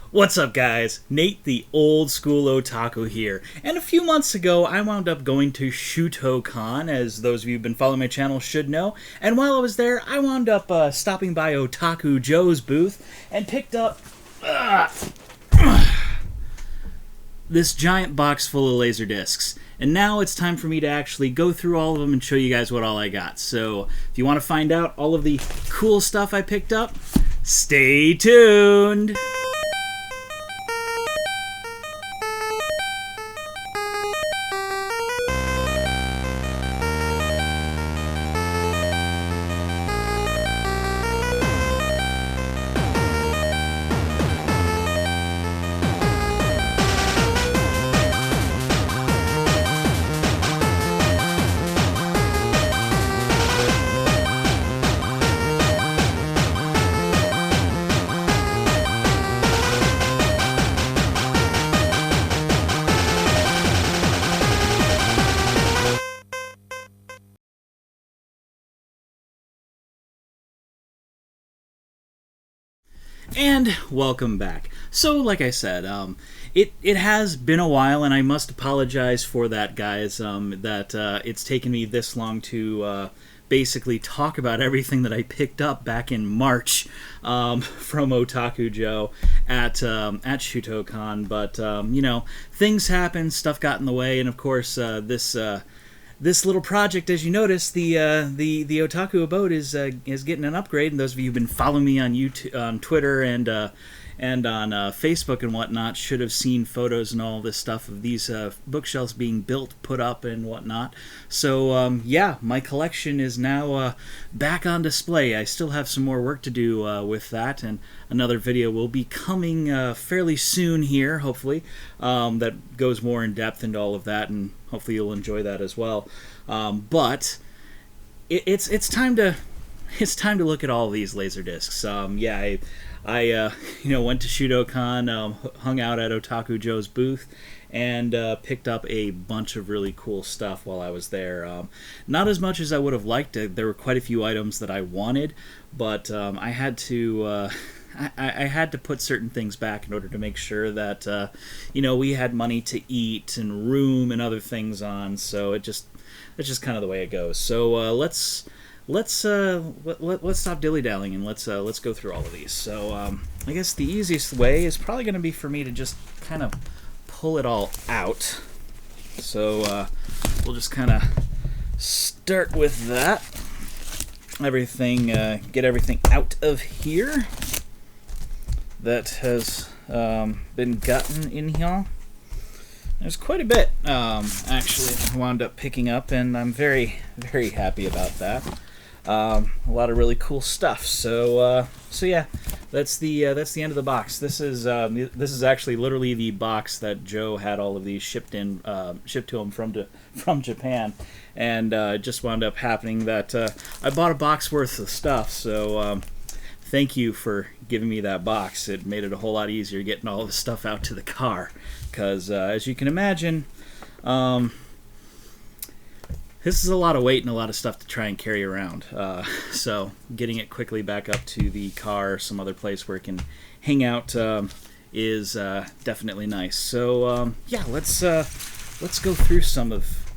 What's up, guys? Nate, the old school otaku here. And a few months ago, I wound up going to Shutocon, as those of you who've been following my channel should know. And while I was there, I wound up stopping by Otaku Joe's booth and picked up this giant box full of LaserDiscs. And now it's time for me to actually go through all of them and show you guys what all I got. So if you want to find out all of the cool stuff I picked up, stay tuned! And welcome back. So, like I said, it has been a while, and I must apologize for that, guys. It's taken me this long to basically talk about everything that I picked up back in March from Otaku Joe at Shutocon. But you know, things happen, stuff got in the way, and of course this little project, as you notice, the Otaku abode is getting an upgrade. And those of you who've been following me on YouTube, on Twitter, and on Facebook and whatnot should have seen photos and all this stuff of these bookshelves being built, put up, and whatnot. So yeah, my collection is now back on display. I still have some more work to do with that, and another video will be coming fairly soon here, hopefully, that goes more in depth into all of that, and hopefully you'll enjoy that as well. But it's time to look at all of these LaserDiscs. Yeah, I went to Shutocon, hung out at Otaku Joe's booth, and picked up a bunch of really cool stuff while I was there. Not as much as I would have liked. There were quite a few items that I wanted, but I had to I had to put certain things back in order to make sure that we had money to eat and room and other things on. So it's just kind of the way it goes. So let's stop dilly-dallying and let's go through all of these. So I guess the easiest way is probably going to be for me to just kind of pull it all out. So we'll just kind of start with that. Get everything out of here that has been gotten in here. There's quite a bit, actually, I wound up picking up, and I'm very, very happy about that. A lot of really cool stuff. So yeah, that's the end of the box. This is actually literally the box that Joe had all of these shipped to him from Japan, and it just wound up happening that I bought a box worth of stuff. So thank you for giving me that box. It made it a whole lot easier getting all the stuff out to the car, because as you can imagine, this is a lot of weight and a lot of stuff to try and carry around. So getting it quickly back up to the car or some other place where it can hang out is definitely nice. So yeah, let's go through some of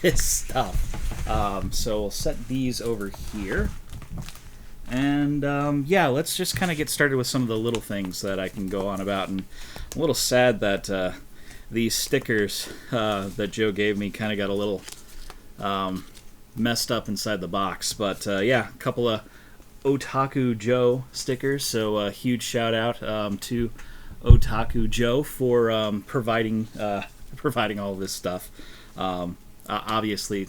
this stuff. So we'll set these over here. And yeah, let's just kind of get started with some of the little things that I can go on about. And I'm a little sad that these stickers that Joe gave me kind of got a little messed up inside the box. But yeah, a couple of Otaku Joe stickers. So a huge shout out to Otaku Joe for providing all of this stuff. Obviously,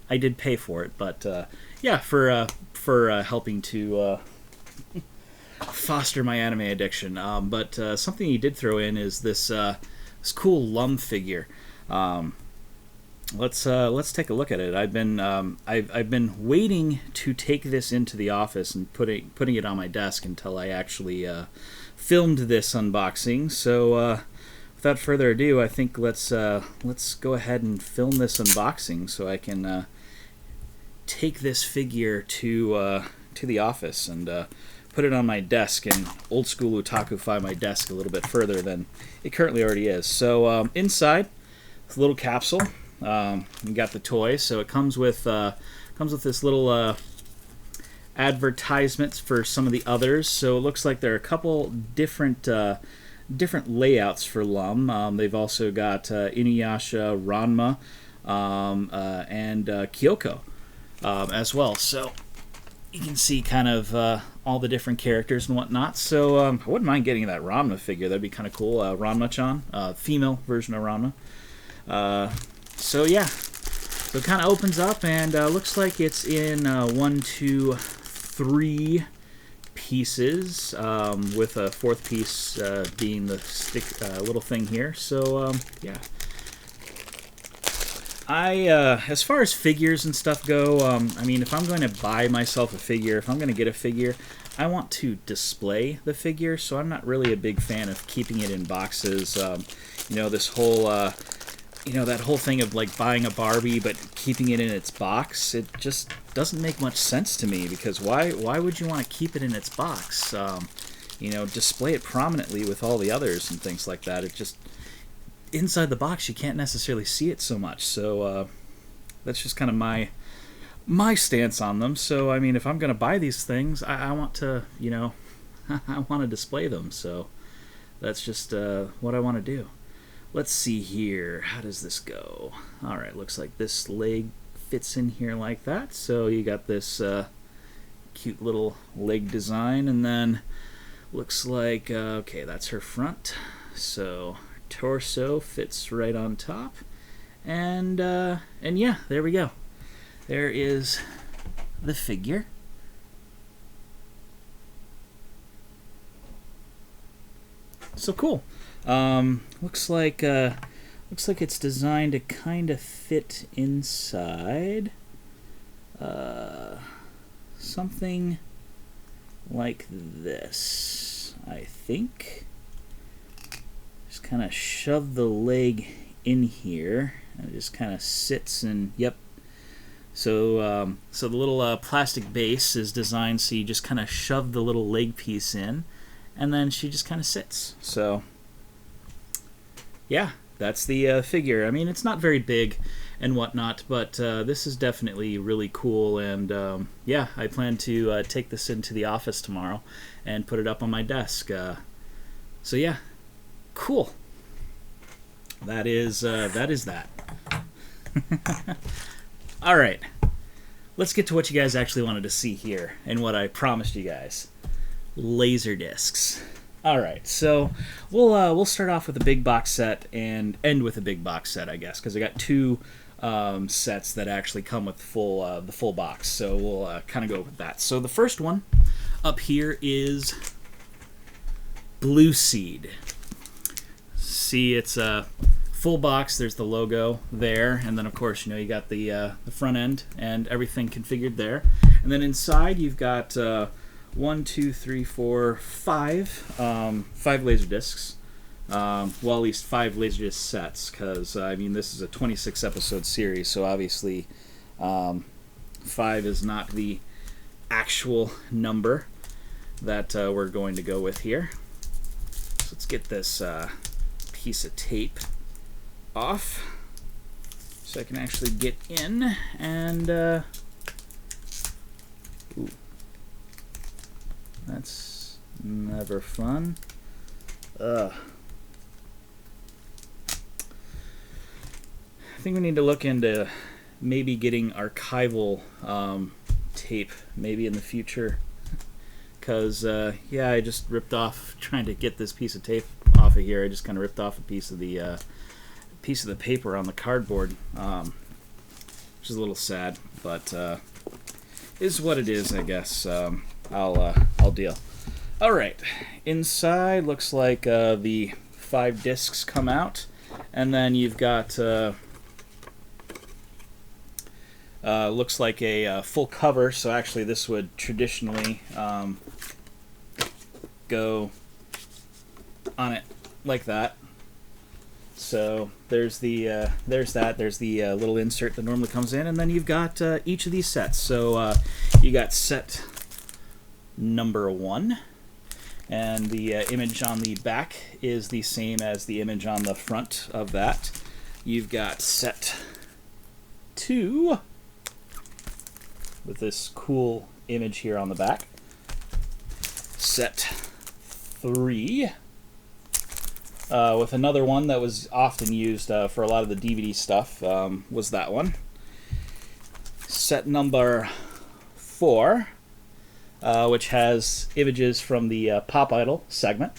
I did pay for it, but yeah, for helping to foster my anime addiction. But something he did throw in is this cool Lum figure. Let's take a look at it. I've been waiting to take this into the office and putting it on my desk until I actually filmed this unboxing. So without further ado, I think let's go ahead and film this unboxing so I can take this figure to the office and put it on my desk and old school otaku-fy my desk a little bit further than it currently already is. So inside, it's a little capsule. You got the toy, so it comes with this little advertisements for some of the others. So it looks like there are a couple different layouts for Lum. They've also got Inuyasha, Ranma, and Kyoko as well. So you can see kind of all the different characters and whatnot. So I wouldn't mind getting that Ranma figure. That'd be kind of cool. Ranma-chan, female version of Ranma. So yeah, so it kind of opens up and looks like it's in 1, 2, 3 pieces, with a fourth piece being the stick little thing here. So yeah. As far as figures and stuff go, I mean, if I'm going to buy myself a figure, if I'm going to get a figure, I want to display the figure, so I'm not really a big fan of keeping it in boxes. You know, this whole, you know, that whole thing of, like, buying a Barbie but keeping it in its box, it just doesn't make much sense to me, because why would you want to keep it in its box? You know, display it prominently with all the others and things like that. It just... inside the box you can't necessarily see it so much, so that's just kind of my stance on them. So I mean, if I'm gonna buy these things, I want to, you know, I want to display them, so that's just what I want to do. Let's see here, how does this go? Alright, looks like this leg fits in here like that, so you got this cute little leg design, and then looks like okay, that's her front, so torso fits right on top, and yeah, there we go. There is the figure. So cool. Looks like it's designed to kind of fit inside something like this, I think. Just kind of shove the leg in here, and it just kind of sits, and yep. So so the little plastic base is designed so you just kind of shove the little leg piece in, and then she just kind of sits. So yeah, that's the figure. I mean, it's not very big and whatnot, but this is definitely really cool, and yeah, I plan to take this into the office tomorrow and put it up on my desk. So yeah. Cool. That is that. All right. Let's get to what you guys actually wanted to see here and what I promised you guys. LaserDiscs. All right. So we'll start off with a big box set and end with a big box set, I guess, because I got two sets that actually come with the full box. So we'll kind of go with that. So the first one up here is Blueseed. See, it's a full box. There's the logo there, and then of course, you know, you got the front end and everything configured there. And then inside you've got 1, 2, 3, 4, 5 LaserDiscs. Well, at least 5 LaserDisc sets, because I mean, this is a 26 episode series, so obviously 5 is not the actual number that we're going to go with here. So let's get this piece of tape off so I can actually get in, and ooh, that's never fun. I think we need to look into maybe getting archival tape maybe in the future, because yeah, I just ripped off trying to get this piece of tape off of here. I just kind of ripped off a piece of the paper on the cardboard, which is a little sad, but is what it is, I guess. I'll deal. All right, inside looks like the 5 discs come out, and then you've got looks like a full cover. So actually, this would traditionally go on it like that. So there's the there's the little insert that normally comes in, and then you've got each of these sets. So you got set number 1. And the image on the back is the same as the image on the front of that. You've got set 2 with this cool image here on the back. Set 3 with another one that was often used for a lot of the DVD stuff, was that one. Set number 4, which has images from the Pop Idol segment,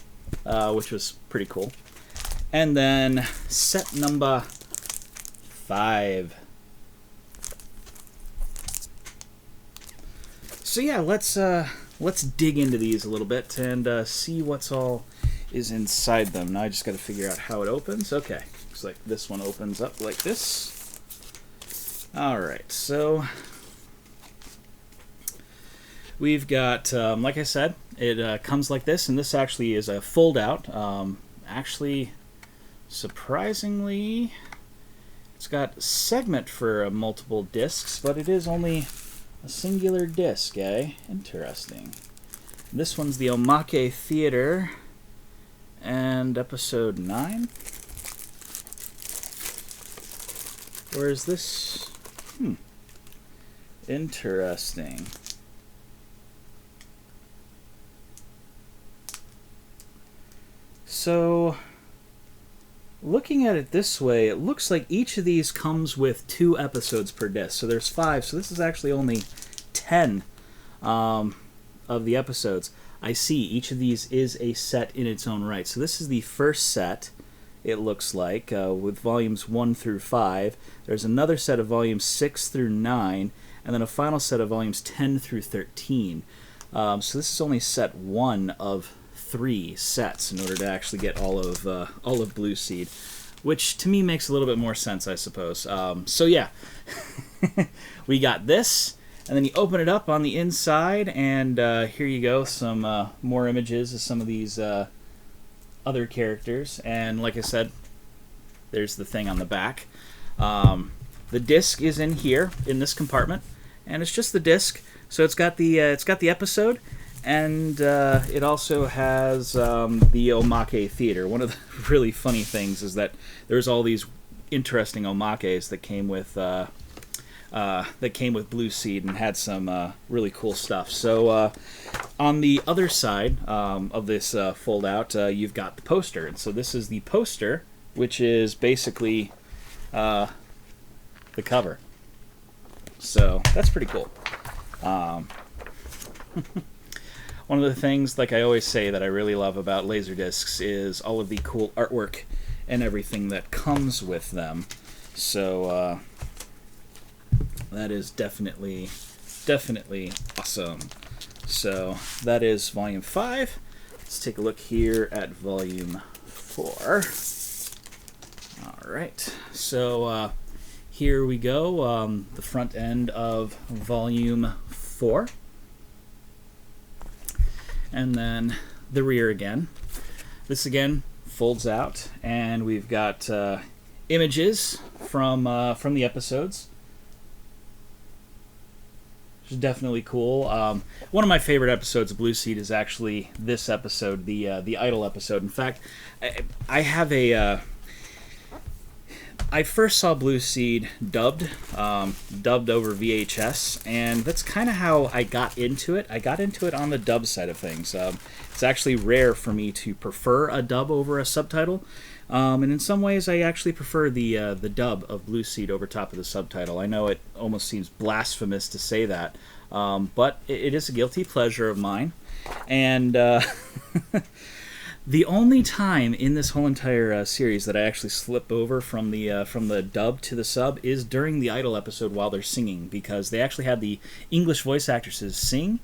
which was pretty cool. And then set number 5. So yeah, let's dig into these a little bit and see what's all is inside them. Now I just got to figure out how it opens. Okay, looks like this one opens up like this. Alright, so we've got, like I said, it comes like this, and this actually is a fold-out. Actually, surprisingly, it's got segment for multiple discs, but it is only a singular disc, eh? Interesting. This one's the Omake Theater and episode 9. Or is this? Interesting. So, looking at it this way, it looks like each of these comes with 2 episodes per disc. So there's 5, so this is actually only 10 of the episodes. I see each of these is a set in its own right. So this is the first set, it looks like, with volumes 1 through 5. There's another set of volumes 6 through 9, and then a final set of volumes 10 through 13. So this is only set 1 of 3 sets in order to actually get all of Blueseed, which to me makes a little bit more sense, I suppose. So yeah, we got this, and then you open it up on the inside, and here you go, some more images of some of these other characters. And like I said, there's the thing on the back. The disc is in here in this compartment, and it's just the disc. So it's got the episode. And it also has the Omake Theater. One of the really funny things is that there's all these interesting omakes that came with Blueseed and had some really cool stuff. So on the other side of this fold-out, you've got the poster. And so this is the poster, which is basically the cover. So that's pretty cool. One of the things, like I always say, that I really love about LaserDiscs is all of the cool artwork and everything that comes with them. So that is definitely awesome. So that is Volume 5. Let's take a look here at Volume 4. Alright, so here we go, the front end of Volume 4. And then the rear again. This again folds out, and we've got images from the episodes, which is definitely cool. One of my favorite episodes of Blueseed is actually this episode, the Idol episode. In fact, I have a I first saw Blueseed dubbed over VHS, and that's kind of how I got into it. I got into it on the dub side of things. It's actually rare for me to prefer a dub over a subtitle, and in some ways I actually prefer the dub of Blueseed over top of the subtitle. I know it almost seems blasphemous to say that, but it is a guilty pleasure of mine, and the only time in this whole entire series that I actually slip over from the dub to the sub is during the Idol episode while they're singing, because they actually had the English voice actresses sing,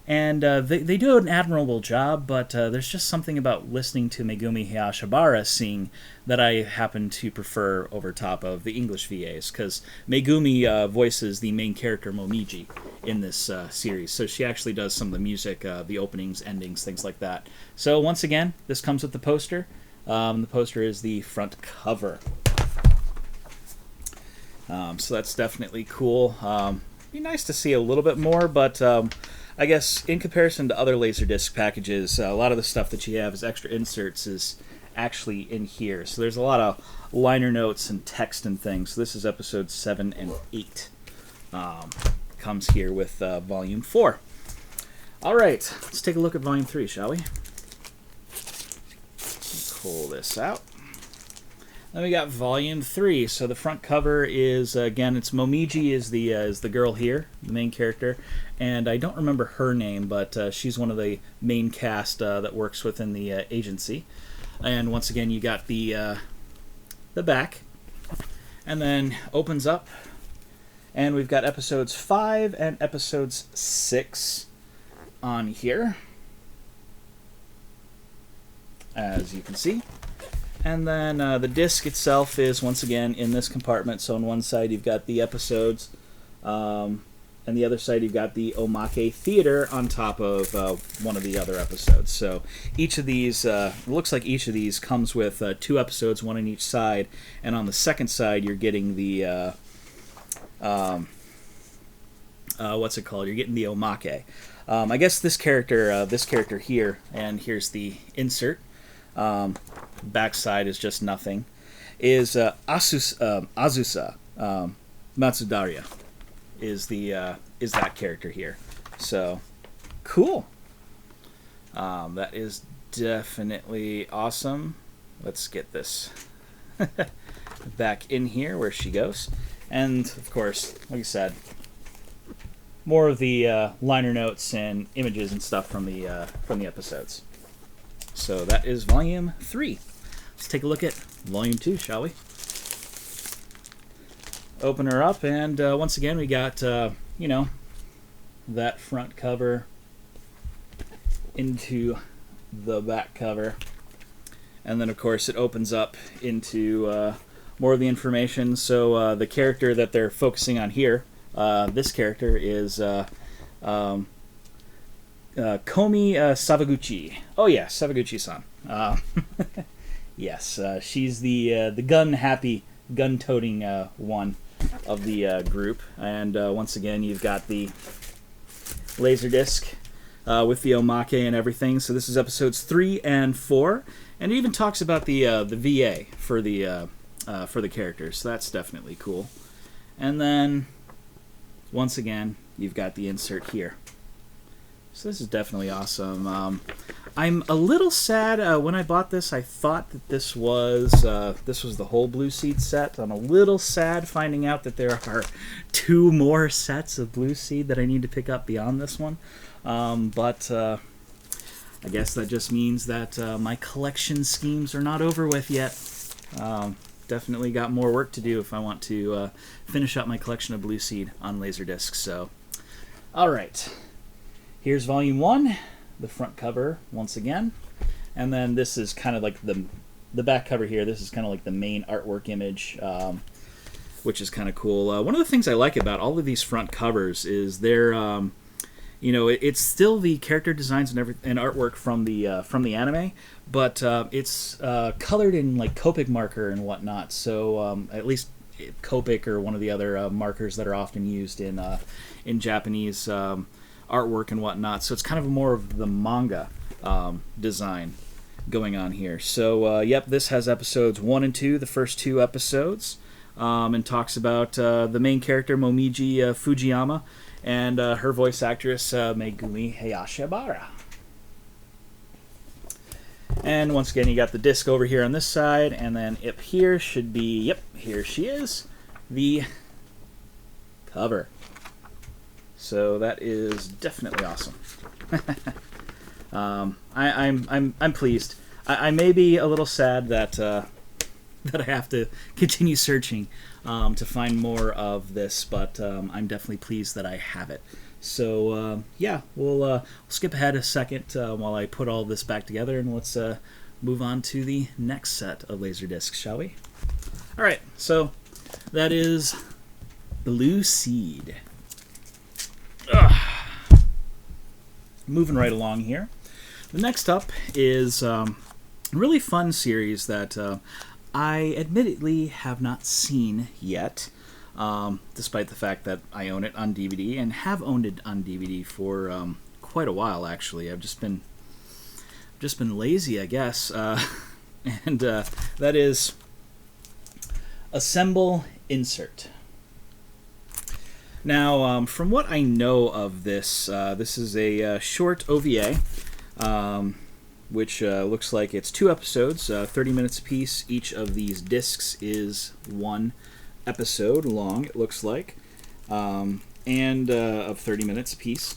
and they do an admirable job, but there's just something about listening to Megumi Hayashibara sing that I happen to prefer over top of the English VAs, because Megumi voices the main character Momiji in this series, so she actually does some of the music, the openings, endings, things like that. So once again, this comes with the poster. The poster is the front cover. So that's definitely cool. Be nice to see a little bit more, but I guess in comparison to other LaserDisc packages, a lot of the stuff that you have as extra inserts is actually in here. So there's a lot of liner notes and text and things. So this is episodes 7 and 8. Comes here with volume 4. All right, let's take a look at volume 3, shall we? Pull this out. Then we got volume 3. So the front cover is, again, it's Momiji is the girl here, the main character, and I don't remember her name, but she's one of the main cast that works within the agency. And once again, you got the back, and then opens up, and we've got episodes 5 and episodes 6 on here, as you can see. And then the disc itself is once again in this compartment. So on one side you've got the episodes, and the other side you've got the Omake Theater on top of one of the other episodes. So each of these, it looks like each of these comes with 2 episodes, one on each side. And on the second side you're getting the, what's it called? You're getting the Omake. I guess this character here, and here's the insert. Backside is just nothing. Is Azusa Matsudaria is that character here. So cool. That is definitely awesome. Let's get this back in here where she goes, and of course, like I said, more of the liner notes and images and stuff from the episodes. So that is volume 3. Let's take a look at volume 2, shall we? Open her up, and once again we got, you know, that front cover into the back cover. And then, of course, it opens up into more of the information. So the character that they're focusing on here, this character is Komi Savaguchi. Oh yeah, Savaguchi-san. Yes, she's the gun-happy, gun-toting one of the group. And once again, you've got the LaserDisc with the Omake and everything. So this is episodes 3 and 4, and it even talks about the VA for the characters. So that's definitely cool. And then once again, you've got the insert here. So this is definitely awesome. I'm a little sad. When I bought this, I thought that this was the whole Blueseed set. I'm a little sad finding out that there are 2 more sets of Blueseed that I need to pick up beyond this one. But I guess that just means that my collection schemes are not over with yet. Definitely got more work to do if I want to finish up my collection of Blueseed on LaserDisc. So, all right. Here's volume 1, the front cover once again, and then this is kind of like the back cover here. This is kind of like the main artwork image, which is kind of cool. One of the things I like about all of these front covers is they're, you know, it's still the character designs and artwork from the anime, but it's colored in like Copic marker and whatnot. So at least Copic or one of the other markers that are often used in Japanese artwork and whatnot. So it's kind of more of the manga design going on here. So yep, this has episodes 1 and 2, the first 2 episodes, and talks about the main character Momiji Fujiyama and her voice actress Megumi Hayashibara. And once again, you got the disc over here on this side, and then up here should be, yep, here she is, the cover. So that is definitely awesome. I'm pleased. I may be a little sad that that I have to continue searching to find more of this, but I'm definitely pleased that I have it. So yeah, we'll skip ahead a second while I put all this back together, and let's move on to the next set of LaserDiscs, shall we? All right, so that is Blueseed. Moving right along here. The next up is a really fun series that I admittedly have not seen yet, despite the fact that I own it on DVD and have owned it on DVD for quite a while, actually. I've just been lazy, I guess. And that is Assemble Insert. Now, from what I know of this, this is a short OVA, which looks like it's 2 episodes, 30 minutes apiece. Each of these discs is 1 episode long, it looks like, and of 30 minutes apiece.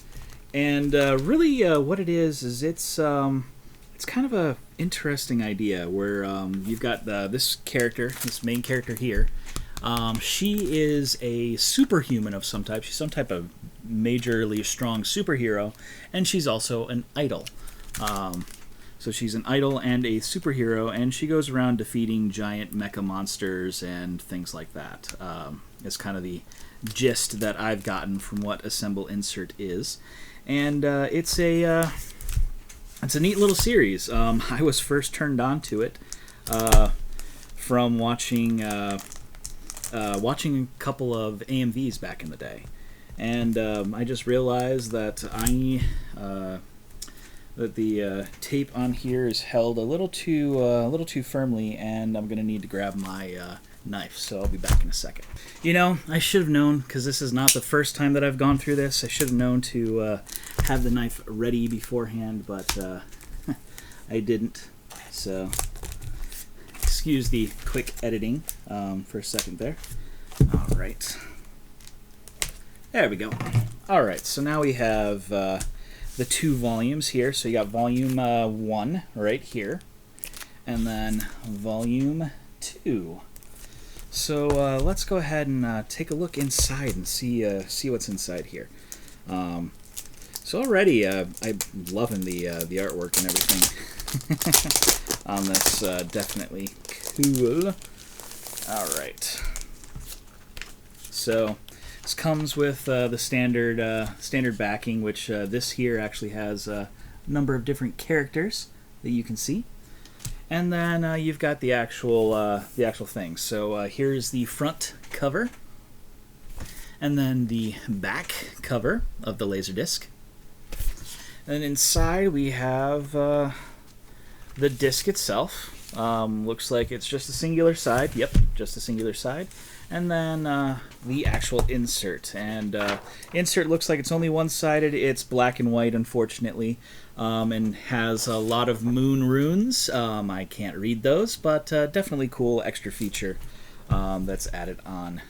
And really, what it is it's kind of a interesting idea where you've got this character, this main character here. She is a superhuman of some type. She's some type of majorly strong superhero, and she's also an idol. So she's an idol and a superhero, and she goes around defeating giant mecha monsters and things like that. It's kind of the gist that I've gotten from what Assemble Insert is. And it's a neat little series. I was first turned on to it from watching a couple of AMVs back in the day, and I just realized that that the tape on here is held a little too firmly, and I'm gonna need to grab my knife. So I'll be back in a second. You know, I should have known, because this is not the first time that I've gone through this. I should have known to have the knife ready beforehand, but I didn't. So excuse the quick editing for a second there. All right. There we go. All right, so now we have the 2 volumes here. So you got volume 1 right here, and then volume 2. So let's go ahead and take a look inside and see what's inside here. So already I'm loving the artwork and everything on this. Definitely cool. All right. So this comes with the standard backing, which this here actually has a number of different characters that you can see. And then you've got the actual thing. So here's the front cover, and then the back cover of the LaserDisc. And inside we have the disc itself. Looks like it's just a singular side. Yep, just a singular side. And then the actual insert. And insert looks like it's only one-sided. It's black and white, unfortunately, and has a lot of moon runes. I can't read those, but definitely cool extra feature that's added on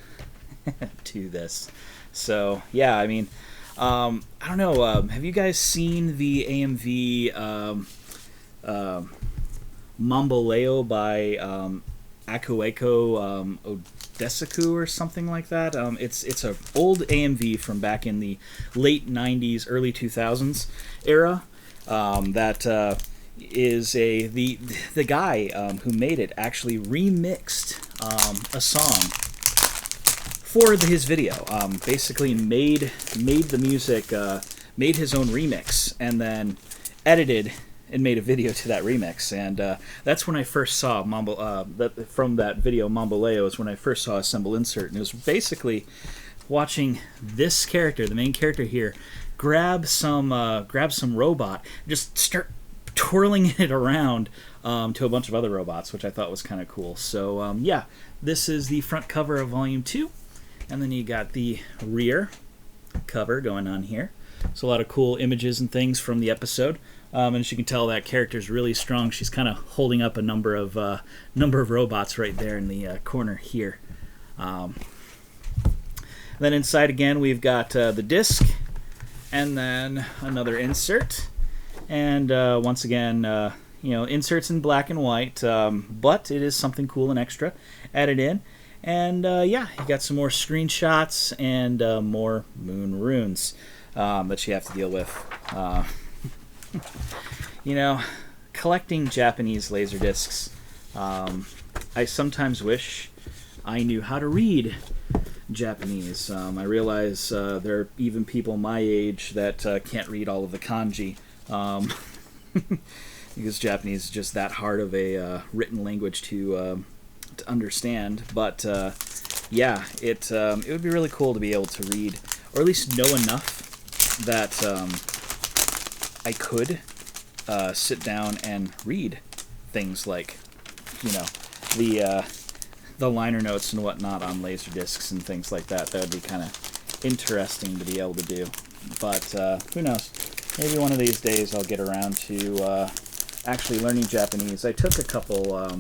to this. So, yeah, I mean, I don't know. Have you guys seen the AMV Mamboleo by Akueko Odesaku or something like that? It's an old AMV from back in the late 90s, early 2000s era. That is the guy who made it actually remixed a song for his video. Basically made the music, made his own remix, and then edited and made a video to that remix. And that's when I first saw from that video, Mamboleo, is when I first saw Assemble Insert. And it was basically watching this character, the main character here, grab some robot, just start twirling it around to a bunch of other robots, which I thought was kind of cool. So yeah, this is the front cover of Volume 2, and then you got the rear cover going on here. So a lot of cool images and things from the episode. And as you can tell, that character's really strong. She's kind of holding up a number of robots right there in the corner here. Then inside again, we've got the disc, and then another insert. And once again, inserts in black and white, but it is something cool and extra added in. And yeah, you got some more screenshots and more moon runes that you have to deal with. Collecting Japanese LaserDiscs, I sometimes wish I knew how to read Japanese. I realize there are even people my age that can't read all of the kanji, because Japanese is just that hard of a written language to understand. But yeah, it would be really cool to be able to read, or at least know enough that I could sit down and read things like, you know, the liner notes and whatnot on LaserDiscs and things like that. That would be kind of interesting to be able to do. But who knows? Maybe one of these days I'll get around to actually learning Japanese. I took a couple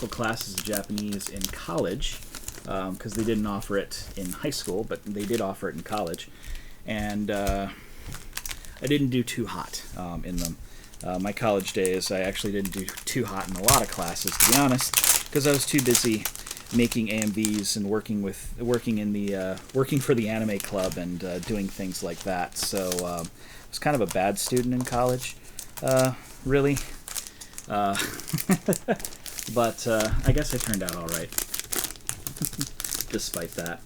classes of Japanese in college because they didn't offer it in high school, but they did offer it in college. And I didn't do too hot in them. My college days, I actually didn't do too hot in a lot of classes, to be honest, because I was too busy making AMVs and working for the anime club and doing things like that. So I was kind of a bad student in college, really. But I guess I turned out all right, despite that.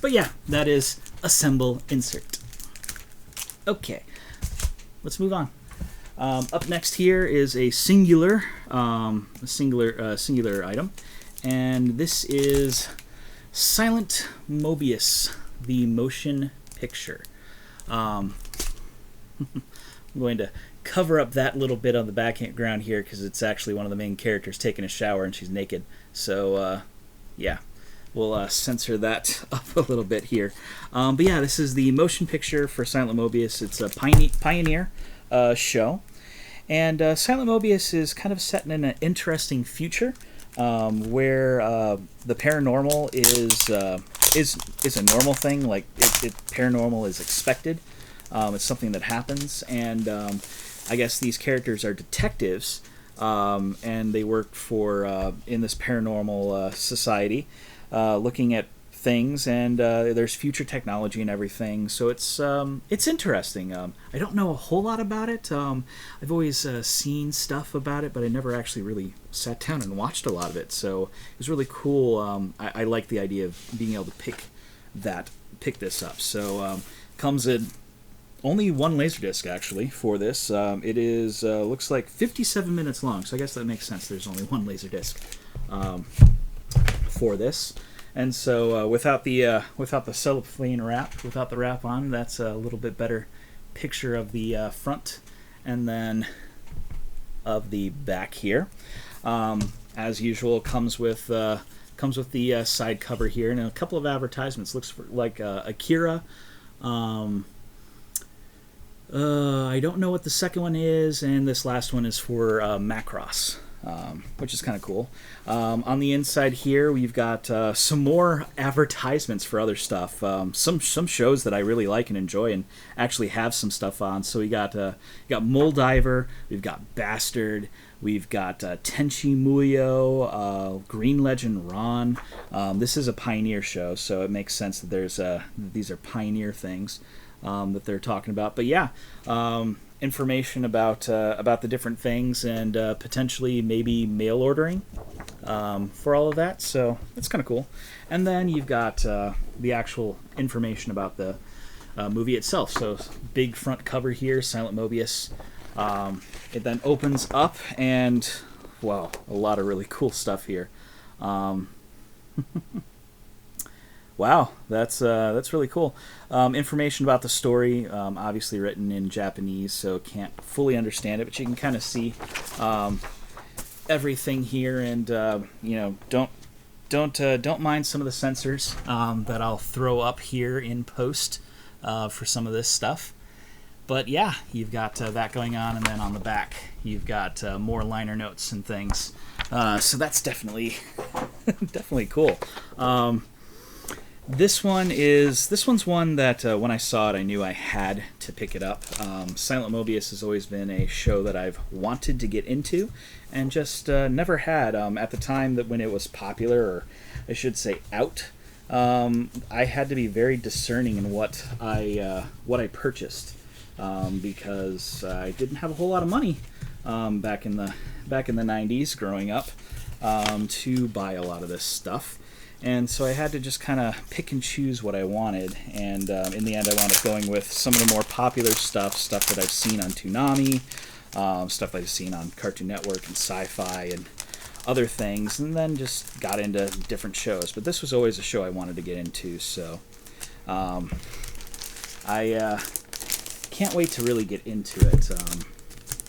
But yeah, that is assemble insert. Okay, let's move on. Up next here is a singular item, and this is Silent Mobius, the motion picture. I'm going to cover up that little bit on the background here because it's actually one of the main characters taking a shower and she's naked. So yeah, we'll censor that up a little bit here. But yeah, this is the motion picture for Silent Mobius. It's a Pioneer show. And Silent Mobius is kind of set in an interesting future where the paranormal is a normal thing. Like, paranormal is expected. It's something that happens. And I guess these characters are detectives, and they work for in this paranormal society, looking at things, and there's future technology and everything. So it's interesting. I don't know a whole lot about it. I've always seen stuff about it, but I never actually really sat down and watched a lot of it. So it was really cool. I like the idea of being able to pick this up. So comes in only one LaserDisc actually for this. It is looks like 57 minutes long, so I guess that makes sense. There's only one LaserDisc for this, and so without the cellophane wrap, without the wrap on, that's a little bit better picture of the front, and then of the back here. As usual, comes with the side cover here and a couple of advertisements. Looks like Akira. I don't know what the second one is, and this last one is for Macross, which is kind of cool. On the inside here, we've got some more advertisements for other stuff. Some shows that I really like and enjoy, and actually have some stuff on. So we got Mole Diver, we've got Bastard, we've got Tenchi Muyo, Green Legend Ron. This is a Pioneer show, so it makes sense that these are Pioneer things that they're talking about. But yeah, information about the different things, and potentially maybe mail ordering for all of that. So that's kind of cool. And then you've got the actual information about the movie itself. So big front cover here, Silent Mobius. It then opens up, and wow, a lot of really cool stuff here. Wow, that's really cool. Information about the story, obviously written in Japanese, so can't fully understand it, but you can kind of see everything here, and don't mind some of the censors that I'll throw up here in post for some of this stuff. But yeah, you've got that going on, and then on the back you've got more liner notes and things. So that's definitely cool. This one's one that when I saw it, I knew I had to pick it up. Silent Mobius has always been a show that I've wanted to get into, and just never had. At the time that when it was popular, or I should say out, I had to be very discerning in what I purchased, because I didn't have a whole lot of money back in the 90s growing up to buy a lot of this stuff. And so I had to just kind of pick and choose what I wanted, and in the end I wound up going with some of the more popular stuff that I've seen on Toonami, stuff I've seen on Cartoon Network and Sci-Fi and other things, and then just got into different shows. But this was always a show I wanted to get into, so I can't can't wait to really get into it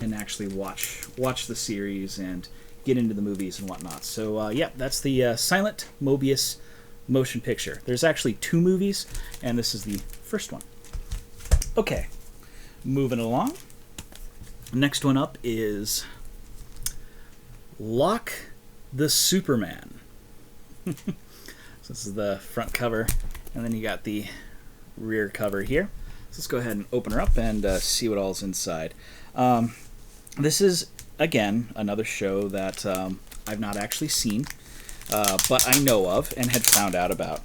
and actually watch the series and get into the movies and whatnot. So yeah, that's the Silent Mobius motion picture. There's actually 2 movies, and this is the first one. Okay, moving along. Next one up is Locke the Superman. So this is the front cover, and then you got the rear cover here. So let's go ahead and open her up and see what all's inside. This is, again, another show that I've not actually seen, but I know of and had found out about.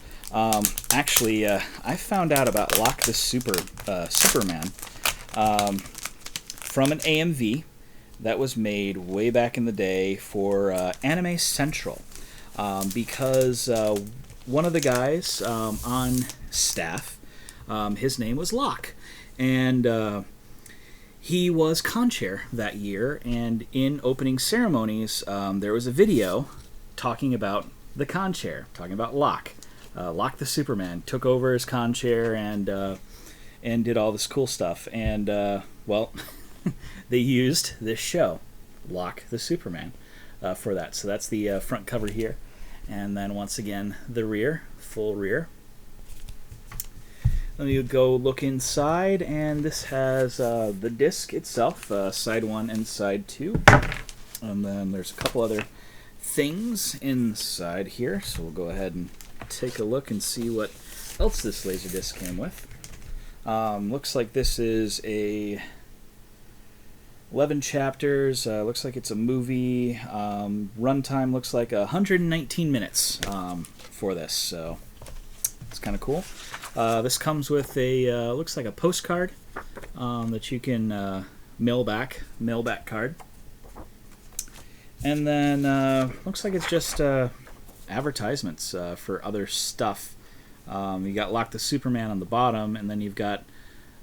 Actually, I found out about Locke the Superman from an AMV that was made way back in the day for Anime Central, because one of the guys on staff, his name was Locke, and he was con chair that year, and in opening ceremonies there was a video talking about the con chair, talking about Locke. Locke the Superman took over as con chair and did all this cool stuff, and well, they used this show, Locke the Superman, for that. So that's the front cover here, and then once again the rear, full rear. Let me go look inside, and this has the disc itself, side 1 and side 2, and then there's a couple other things inside here, so we'll go ahead and take a look and see what else this LaserDisc came with. Looks like this is a 11 chapters. Looks like it's a movie. Runtime looks like 119 minutes for this, so it's kind of cool. This comes with a looks like a postcard that you can mail back card, and then looks like it's just advertisements for other stuff. You got Locke the Superman on the bottom, and then you've got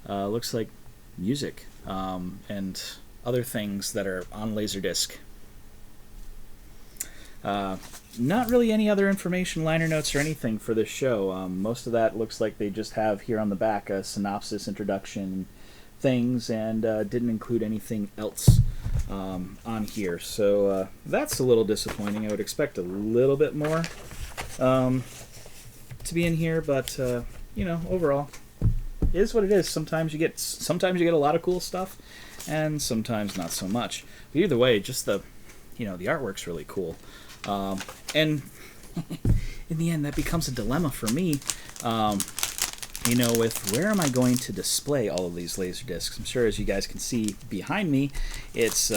looks like music and other things that are on LaserDisc. Not really any other information, liner notes, or anything for this show. Most of that looks like they just have here on the back a synopsis, introduction, things, and didn't include anything else on here. So that's a little disappointing. I would expect a little bit more to be in here, but you know, overall, it is what it is. Sometimes you get a lot of cool stuff, and sometimes not so much. But either way, just the artwork's really cool. And in the end, that becomes a dilemma for me, with where am I going to display all of these LaserDiscs. I'm sure, as you guys can see behind me, it's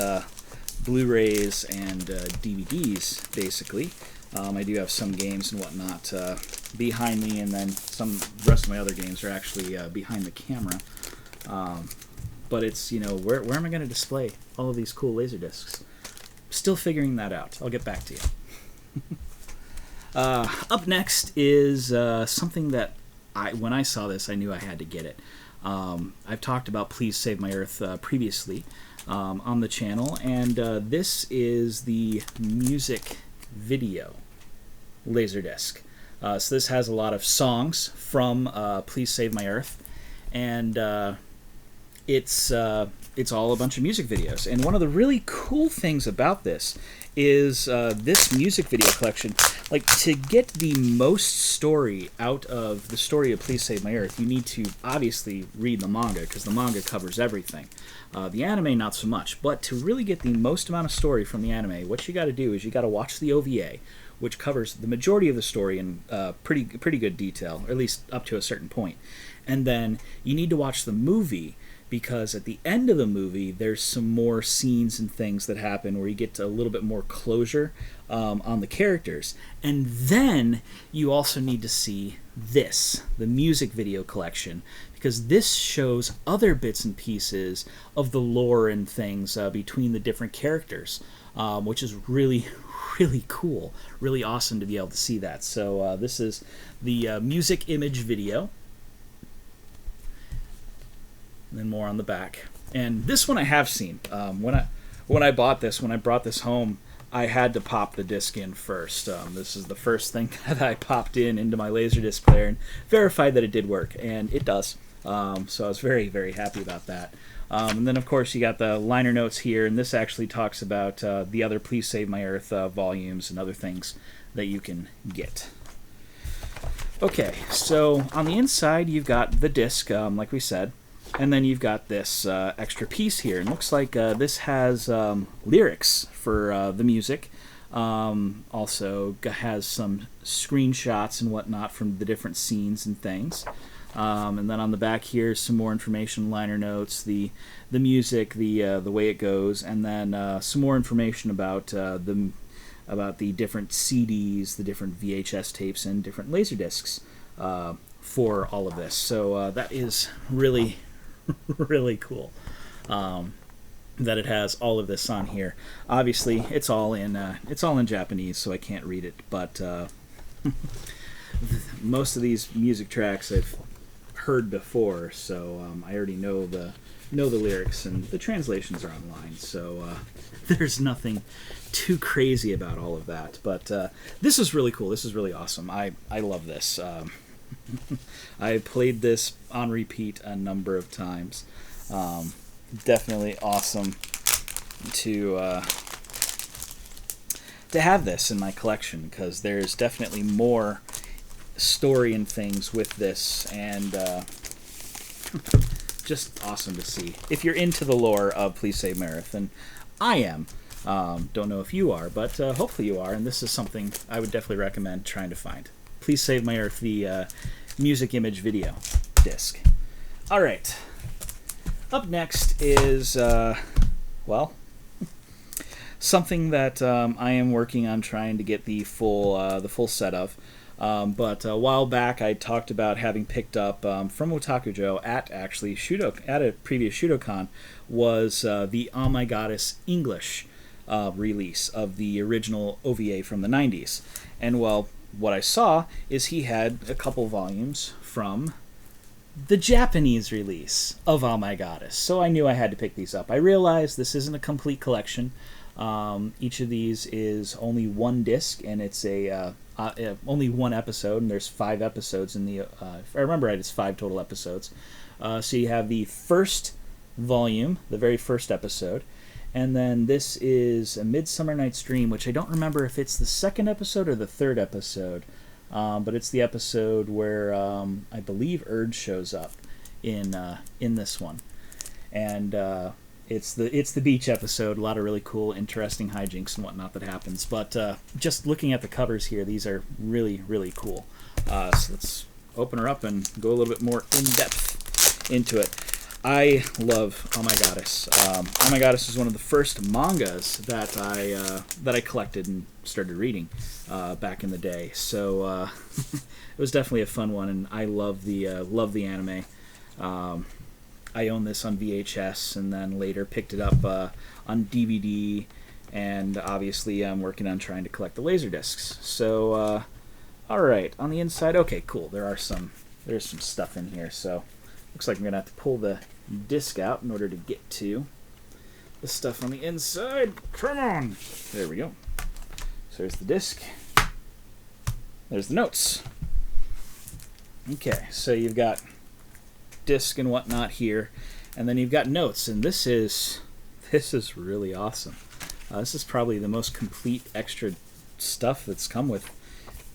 Blu-rays and DVDs, basically. I do have some games and whatnot behind me, and then the rest of my other games are actually behind the camera. But it's, where am I going to display all of these cool LaserDiscs? Still figuring that out. I'll get back to you. Up next is something that when I saw this, I knew I had to get it. I've talked about Please Save My Earth previously on the channel, and this is the music video LaserDisc. So this has a lot of songs from Please Save My Earth, and it's all a bunch of music videos. And one of the really cool things about this is this music video collection. Like, to get the most story out of the story of Please Save My Earth, you need to obviously read the manga, because the manga covers everything. The anime, not so much. But to really get the most amount of story from the anime, what you got to do is you got to watch the OVA, which covers the majority of the story in pretty good detail, or at least up to a certain point. And then you need to watch the movie, because at the end of the movie, there's some more scenes and things that happen where you get to a little bit more closure on the characters. And then you also need to see this, the music video collection, because this shows other bits and pieces of the lore and things between the different characters, which is really, really cool, really awesome to be able to see that. So this is the music image video. And then more on the back. And this one I have seen. When I brought this home, I had to pop the disc in first. This is the first thing that I popped into my LaserDisc player and verified that it did work, and it does. So I was very, very happy about that. And then, of course, you got the liner notes here, and this actually talks about the other Please Save My Earth volumes and other things that you can get. Okay, so on the inside, you've got the disc, like we said, and then you've got this extra piece here. It looks like this has lyrics for the music. Also has some screenshots and whatnot from the different scenes and things. And then on the back here, some more information, liner notes, the music, the way it goes, and then some more information about the different CDs, the different VHS tapes, and different LaserDiscs for all of this. So that is really, really cool. That it has all of this on here. Obviously, it's all in Japanese, so I can't read it. But most of these music tracks I've heard before, so I already know the lyrics, and the translations are online. So there's nothing too crazy about all of that. But this is really cool. This is really awesome. I love this. I played this on repeat a number of times. Definitely awesome to have this in my collection, because there's definitely more story and things with this, and just awesome to see. If you're into the lore of Please Save My Earth, and I am, don't know if you are, but hopefully you are, and this is something I would definitely recommend trying to find. Please Save My Earth, the music image video disc. All right. Up next is, well, something that I am working on trying to get the full set of. But a while back, I talked about having picked up from Otaku Joe at a previous Shutocon was the Oh My Goddess English release of the original OVA from the 90s. And well, what I saw is he had a couple volumes from the Japanese release of Oh My Goddess. So I knew I had to pick these up. I realized this isn't a complete collection. Each of these is only one disc, and it's only one episode, and there's 5 episodes in the... if I remember right, it's 5 total episodes. So you have the first volume, the very first episode, and then this is A Midsummer Night's Dream, which I don't remember if it's the second episode or the third episode. But it's the episode where I believe Urge shows up in this one, and it's the beach episode. A lot of really cool, interesting hijinks and whatnot that happens. But just looking at the covers here, these are really, really cool. So let's open her up and go a little bit more in depth into it. I love Oh My Goddess. Oh My Goddess is one of the first mangas that I collected and started reading back in the day. So it was definitely a fun one, and I love the anime. I own this on VHS, and then later picked it up on DVD, and obviously I'm working on trying to collect the LaserDiscs. So all right, on the inside, okay, cool. There's some stuff in here, so. Looks like I'm going to have to pull the disc out in order to get to the stuff on the inside. Come on! There we go. So there's the disc. There's the notes. Okay, so you've got disc and whatnot here, and then you've got notes, and this is really awesome. This is probably the most complete extra stuff that's come with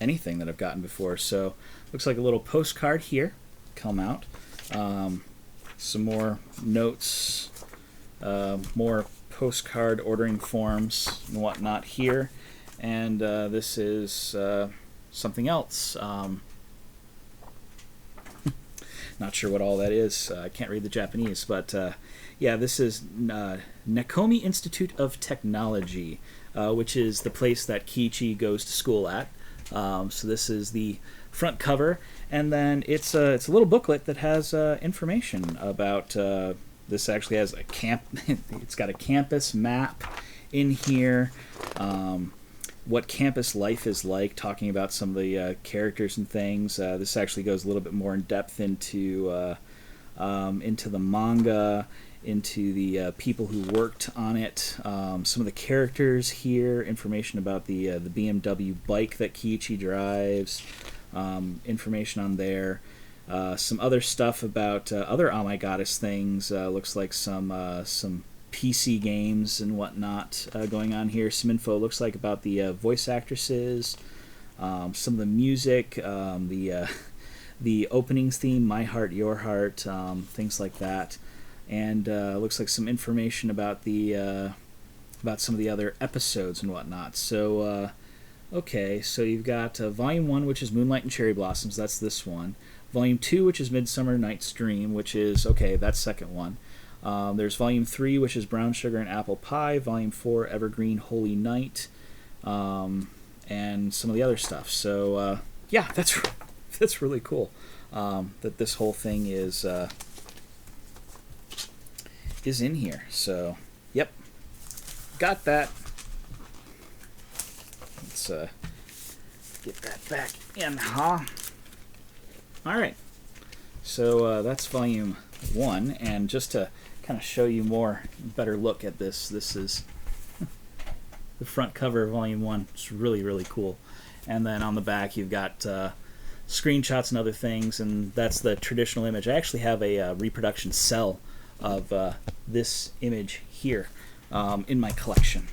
anything that I've gotten before. So looks like a little postcard here. Come out. Some more notes, more postcard ordering forms and whatnot here, and this is something else. Not sure what all that is. I can't read the Japanese, but yeah, this is Nakomi Institute of Technology, which is the place that Kiichi goes to school at. So this is the front cover, and then it's a little booklet that has information about this. Actually has a it's got a campus map in here, what campus life is like, talking about some of the characters and things. This actually goes a little bit more in depth into the manga, into the people who worked on it, some of the characters here, information about the BMW bike that Kiichi drives, information on there, Some other stuff about other Oh My Goddess things. Looks like some PC games and whatnot going on here. Some info looks like about the voice actresses, some of the music, the openings theme, My Heart, Your Heart, things like that, and looks like some information about about some of the other episodes and whatnot. So okay, so you've got Volume 1, which is Moonlight and Cherry Blossoms. That's this one. Volume 2, which is Midsummer Night's Dream, which is, okay, that's second one. There's Volume 3, which is Brown Sugar and Apple Pie. Volume 4, Evergreen Holy Night, and some of the other stuff. So, yeah, that's really cool that this whole thing is in here. So, yep, got that. Let's get that back in, huh? All right, so that's Volume 1, and just to kind of show you better look at this, this is the front cover of Volume 1. It's really, really cool. And then on the back you've got screenshots and other things, and that's the traditional image. I actually have a reproduction cell of this image here in my collection.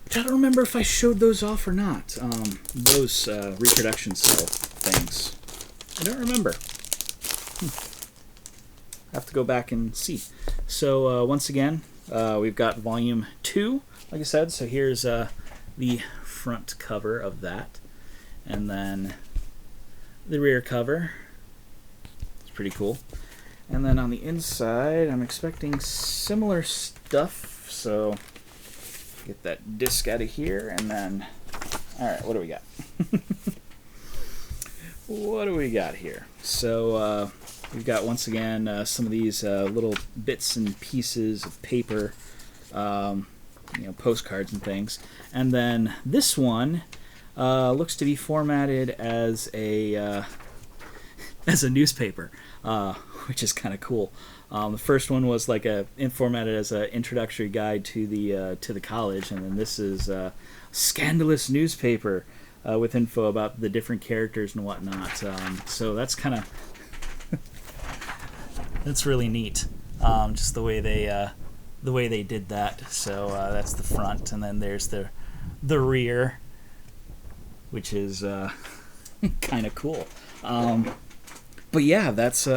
Which I don't remember if I showed those off or not. Those reproduction cell things. I don't remember. Have to go back and see. So once again, we've got Volume 2, like I said. So here's the front cover of that. And then the rear cover. It's pretty cool. And then on the inside, I'm expecting similar stuff. So get that disc out of here, and then, all right, what do we got? What do we got here? So we've got, once again, some of these little bits and pieces of paper, postcards and things. And then this one looks to be formatted as a newspaper, which is kind of cool. The first one was like formatted as an introductory guide to the college, and then this is a scandalous newspaper with info about the different characters and whatnot. So that's kind of that's really neat. Just the way they did that. So that's the front, and then there's the rear, which is kind of cool. But yeah, that's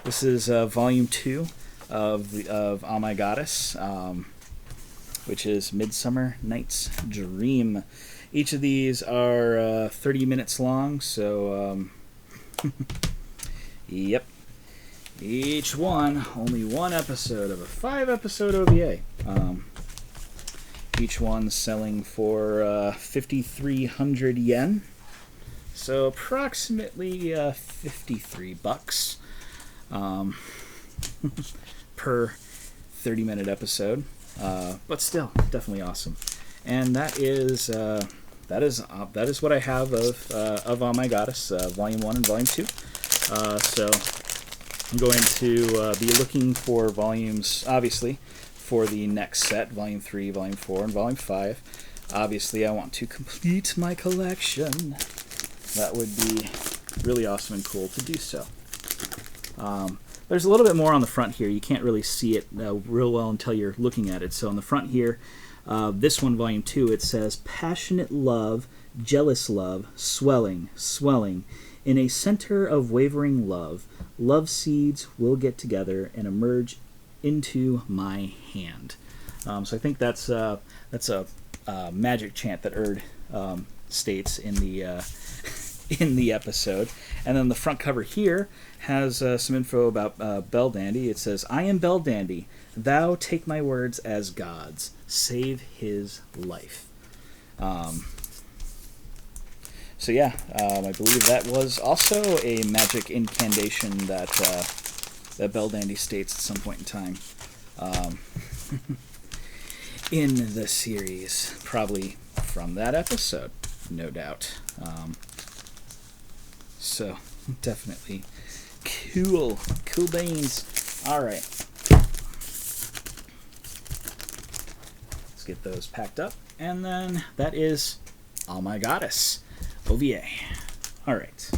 this is Volume 2 of Oh My Goddess, which is Midsummer Night's Dream. Each of these are 30 minutes long, so yep. Each one only one episode of a 5-episode OVA. Each one selling for 5,300 yen. So approximately $53 per 30-minute episode, but still definitely awesome. And that is what I have of Oh My Goddess, Volume 1 and Volume 2. So I'm going to be looking for volumes, obviously, for the next set, Volume 3, Volume 4, and Volume 5. Obviously, I want to complete my collection. That would be really awesome and cool to do so. There's a little bit more on the front here. You can't really see it real well until you're looking at it. So on the front here, this one, Volume 2, it says, passionate love, jealous love, swelling, swelling. In a center of wavering love, love seeds will get together and emerge into my hand. So I think that's a magic chant that Erd states in the episode. And then the front cover here has some info about Bell Dandy. It says, I am Bell Dandy. Thou take my words as gods. Save his life. So yeah, I believe that was also a magic incantation that Bell Dandy states at some point in time in the series. Probably from that episode, no doubt. So definitely cool beans. All right, let's get those packed up, and then that is Oh My Goddess OVA. All right.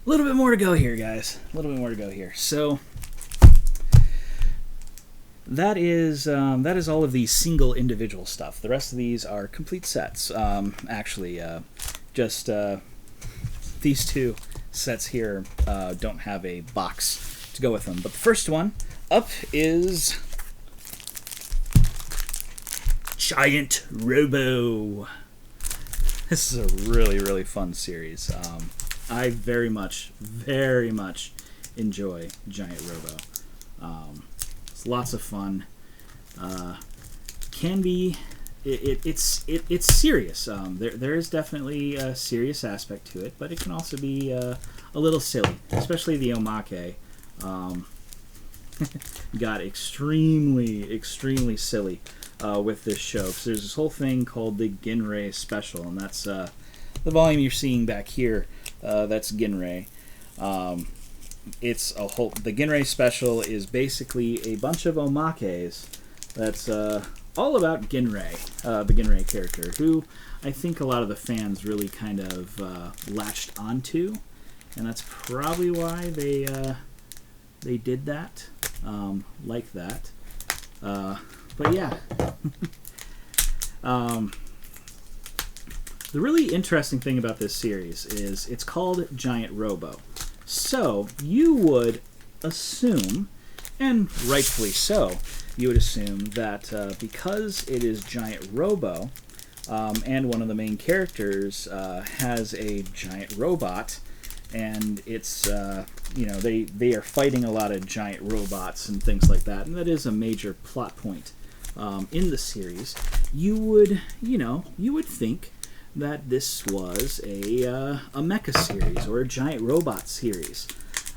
A little bit more to go here, guys. A little bit more to go here. So that is all of the single individual stuff. The rest of these are complete sets. Actually, just these two sets here don't have a box to go with them. But the first one up is Giant Robo. This is a really, really fun series. I very much enjoy Giant Robo. It's lots of fun. Can be it's serious. There is definitely a serious aspect to it, but it can also be a little silly, especially the omake. Got extremely silly with this show. So there's this whole thing called the Ginrei Special, and that's the volume you're seeing back here. That's Ginrei. It's a whole. The Ginrei Special is basically a bunch of omakes that's all about Ginrei, the Ginrei character, who I think a lot of the fans really kind of latched onto, and that's probably why they did that, like that. But yeah. The really interesting thing about this series is it's called Giant Robo. So you would assume, and rightfully so, you would assume that because it is Giant Robo, and one of the main characters has a giant robot, and it's they are fighting a lot of giant robots and things like that, and that is a major plot point in the series. You would think that this was a mecha series or a giant robot series,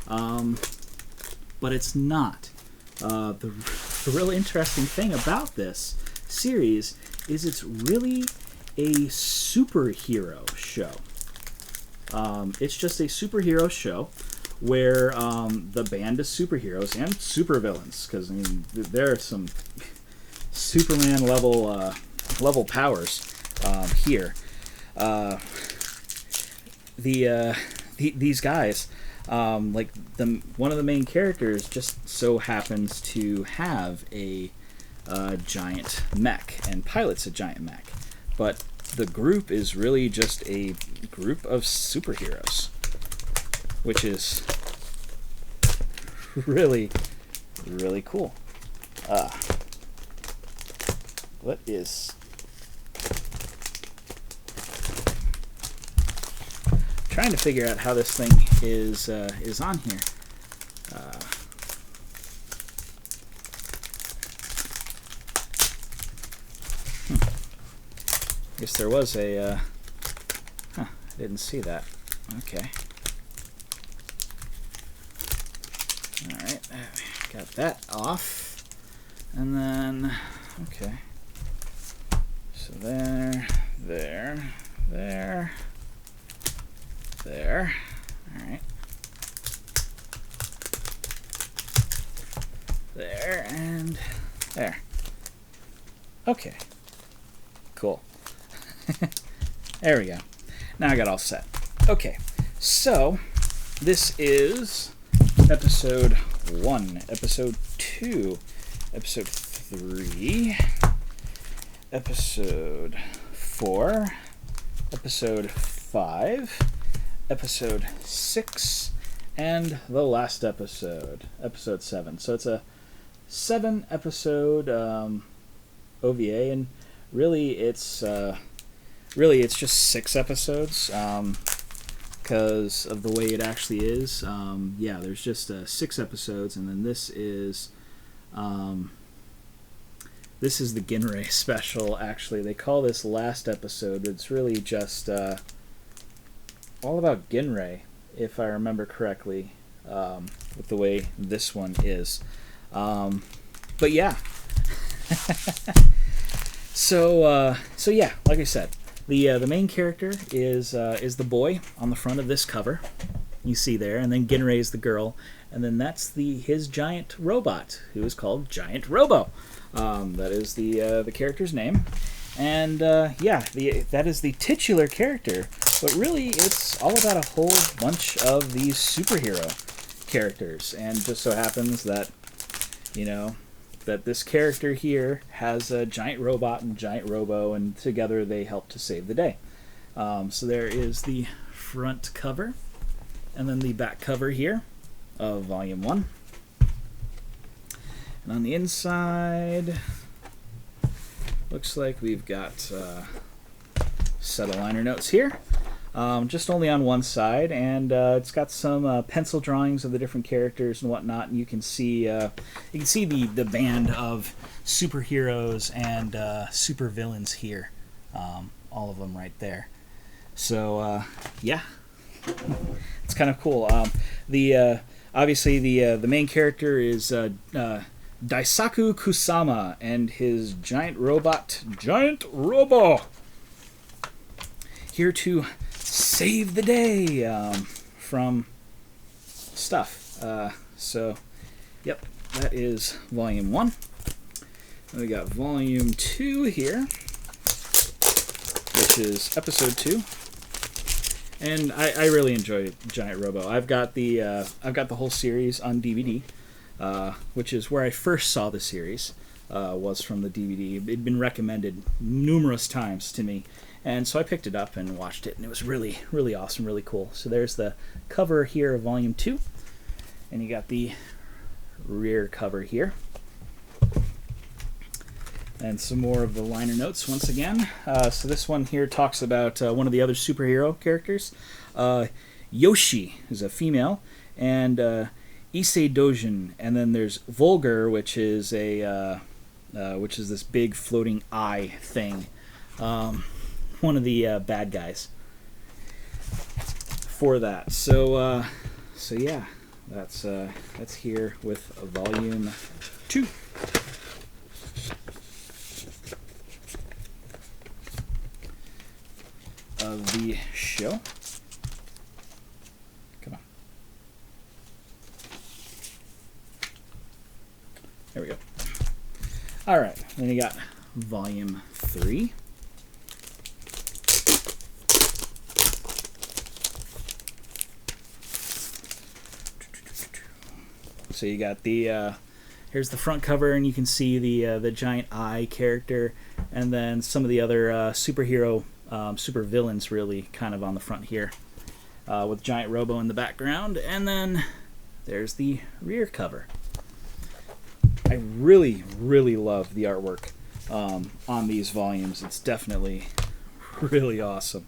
but it's not. The really interesting thing about this series is it's really a superhero show. It's just a superhero show where the band of superheroes and supervillains, because I mean there are some Superman level powers here. These guys, like one of the main characters just so happens to have a giant mech and pilots a giant mech, but the group is really just a group of superheroes, which is really cool. What is... trying to figure out how this thing is on here. Guess there was a... I didn't see that. Okay. Alright, got that off. And then... okay. So there. Alright. There and there. Okay. Cool. There we go. Now I got all set. Okay. So, this is episode 1, episode 2, episode 3, episode 4, episode 5, episode 6, and the last episode, episode 7. So it's a 7-episode OVA, and really it's just 6 episodes because of the way it actually is. Yeah, there's just 6 episodes, and then this is the Ginrei special. Actually, they call this last episode, but it's really just all about Ginrei, if I remember correctly, with the way this one is. But yeah. So yeah, like I said, the main character is the boy on the front of this cover. You see there, and then Ginrei is the girl, and then that's his giant robot, who is called Giant Robo. That is the character's name, and yeah, that is the titular character But really, it's all about a whole bunch of these superhero characters, and just so happens that, you know, that this character here has a giant robot and giant Robo, and together they help to save the day. So there is the front cover, and then the back cover here of Volume 1. And on the inside, looks like we've got a set of liner notes here. Just only on one side, and it's got some pencil drawings of the different characters and whatnot, and you can see the band of superheroes and supervillains here, all of them right there. So yeah, it's kind of cool. Obviously the main character is Daisaku Kusama and his giant robot, Giant Robo, here to save the day from stuff. So, yep, that is Volume 1. And we got Volume 2 here, which is Episode 2. And I really enjoy Giant Robo. I've got the whole series on DVD, which is where I first saw the series. Was from the DVD. It'd been recommended numerous times to me. And so I picked it up and watched it, and it was really, really awesome, really cool. So there's the cover here of Volume 2, and you got the rear cover here. And some more of the liner notes once again. So this one here talks about one of the other superhero characters. Yoshi is a female, and Issei Dojin, and then there's Vulgar, which is this big floating eye thing. One of the bad guys for that. So yeah, that's here with Volume 2. Of the show. Come on. There we go. All right, then you got Volume 3. So you got the here's the front cover, and you can see the giant eye character, and then some of the other superhero super villains really kind of on the front here, with Giant Robo in the background, and then there's the rear cover. I really, really love the artwork on these volumes. It's definitely really awesome.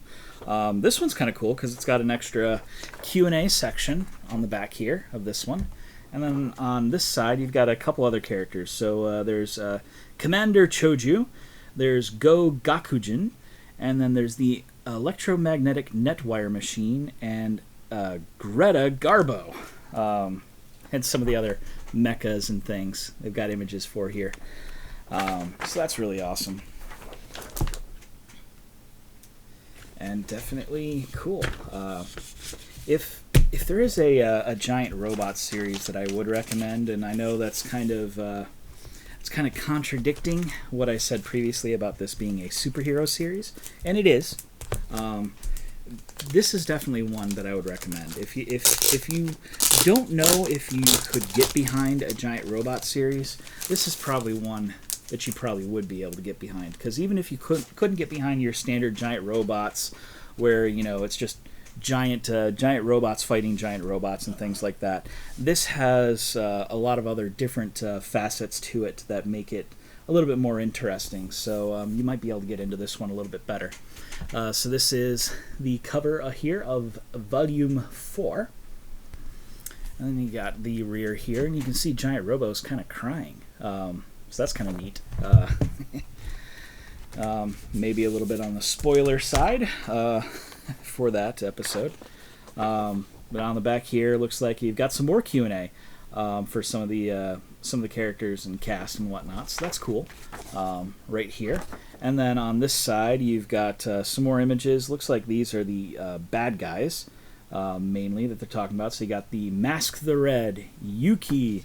This one's kind of cool because it's got an extra Q&A section on the back here of this one. And then on this side, you've got a couple other characters. So there's Commander Choju, there's Go Gakujin, and then there's the electromagnetic netwire machine, and Greta Garbo, and some of the other mechas and things they've got images for here. So that's really awesome. And definitely cool. If there is a giant robot series that I would recommend, and I know that's kind of it's kind of contradicting what I said previously about this being a superhero series, and it is. This is definitely one that I would recommend. If you don't know if you could get behind a giant robot series, this is probably one that you probably would be able to get behind. Because even if you couldn't get behind your standard giant robots, where it's just giant robots fighting giant robots and things like that, this has a lot of other different facets to it that make it a little bit more interesting. So you might be able to get into this one a little bit better. So this is the cover here of Volume 4. And then you got the rear here, and you can see Giant Robo's kind of crying. So that's kind of neat. Maybe a little bit on the spoiler side for that episode. But on the back here, looks like you've got some more Q&A for some of the characters and cast and whatnot. So that's cool. Right here. And then on this side, you've got some more images. Looks like these are the bad guys, mainly, that they're talking about. So you got the Mask the Red, Yuki,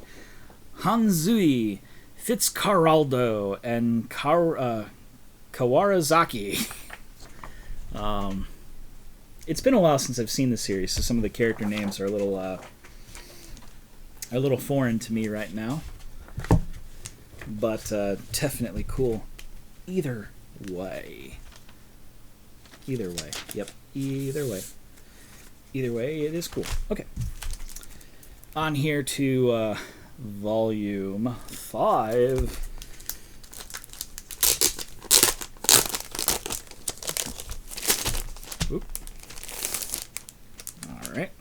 Hanzui, Fitzcarraldo, and Kawarazaki. it's been a while since I've seen the series, so some of the character names are a little foreign to me right now. But definitely cool. Either way. Either way. Yep. Either way. Either way, it is cool. Okay. On here to volume 5. Oop. All right.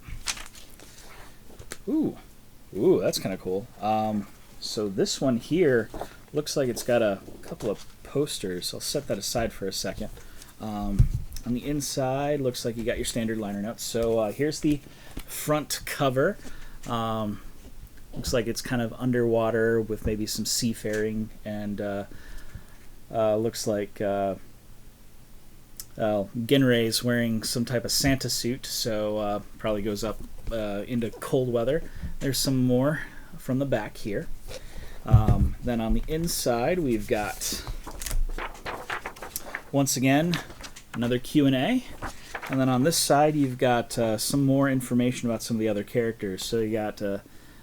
Ooh. Ooh, that's kind of cool. So this one here looks like it's got a couple of posters. I'll set that aside for a second. On the inside, looks like you got your standard liner notes. So here's the front cover. Looks like it's kind of underwater with maybe some seafaring, and looks like Ginrei's wearing some type of Santa suit, so probably goes up into cold weather. There's some more from the back here. Then on the inside, we've got, once again, another Q&A. And then on this side, you've got some more information about some of the other characters. So you got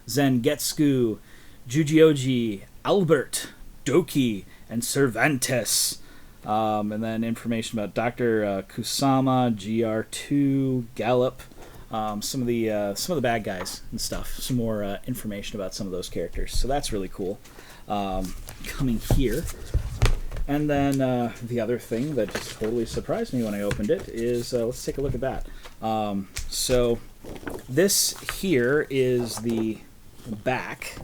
Zangetsu, Jujioji, Albert, Doki, and Cervantes. And then information about Dr. Kusama, GR2, Gallop, some of the bad guys and stuff. Some more information about some of those characters. So that's really cool. Coming here. And then the other thing that just totally surprised me when I opened it is, let's take a look at that. So this here is the back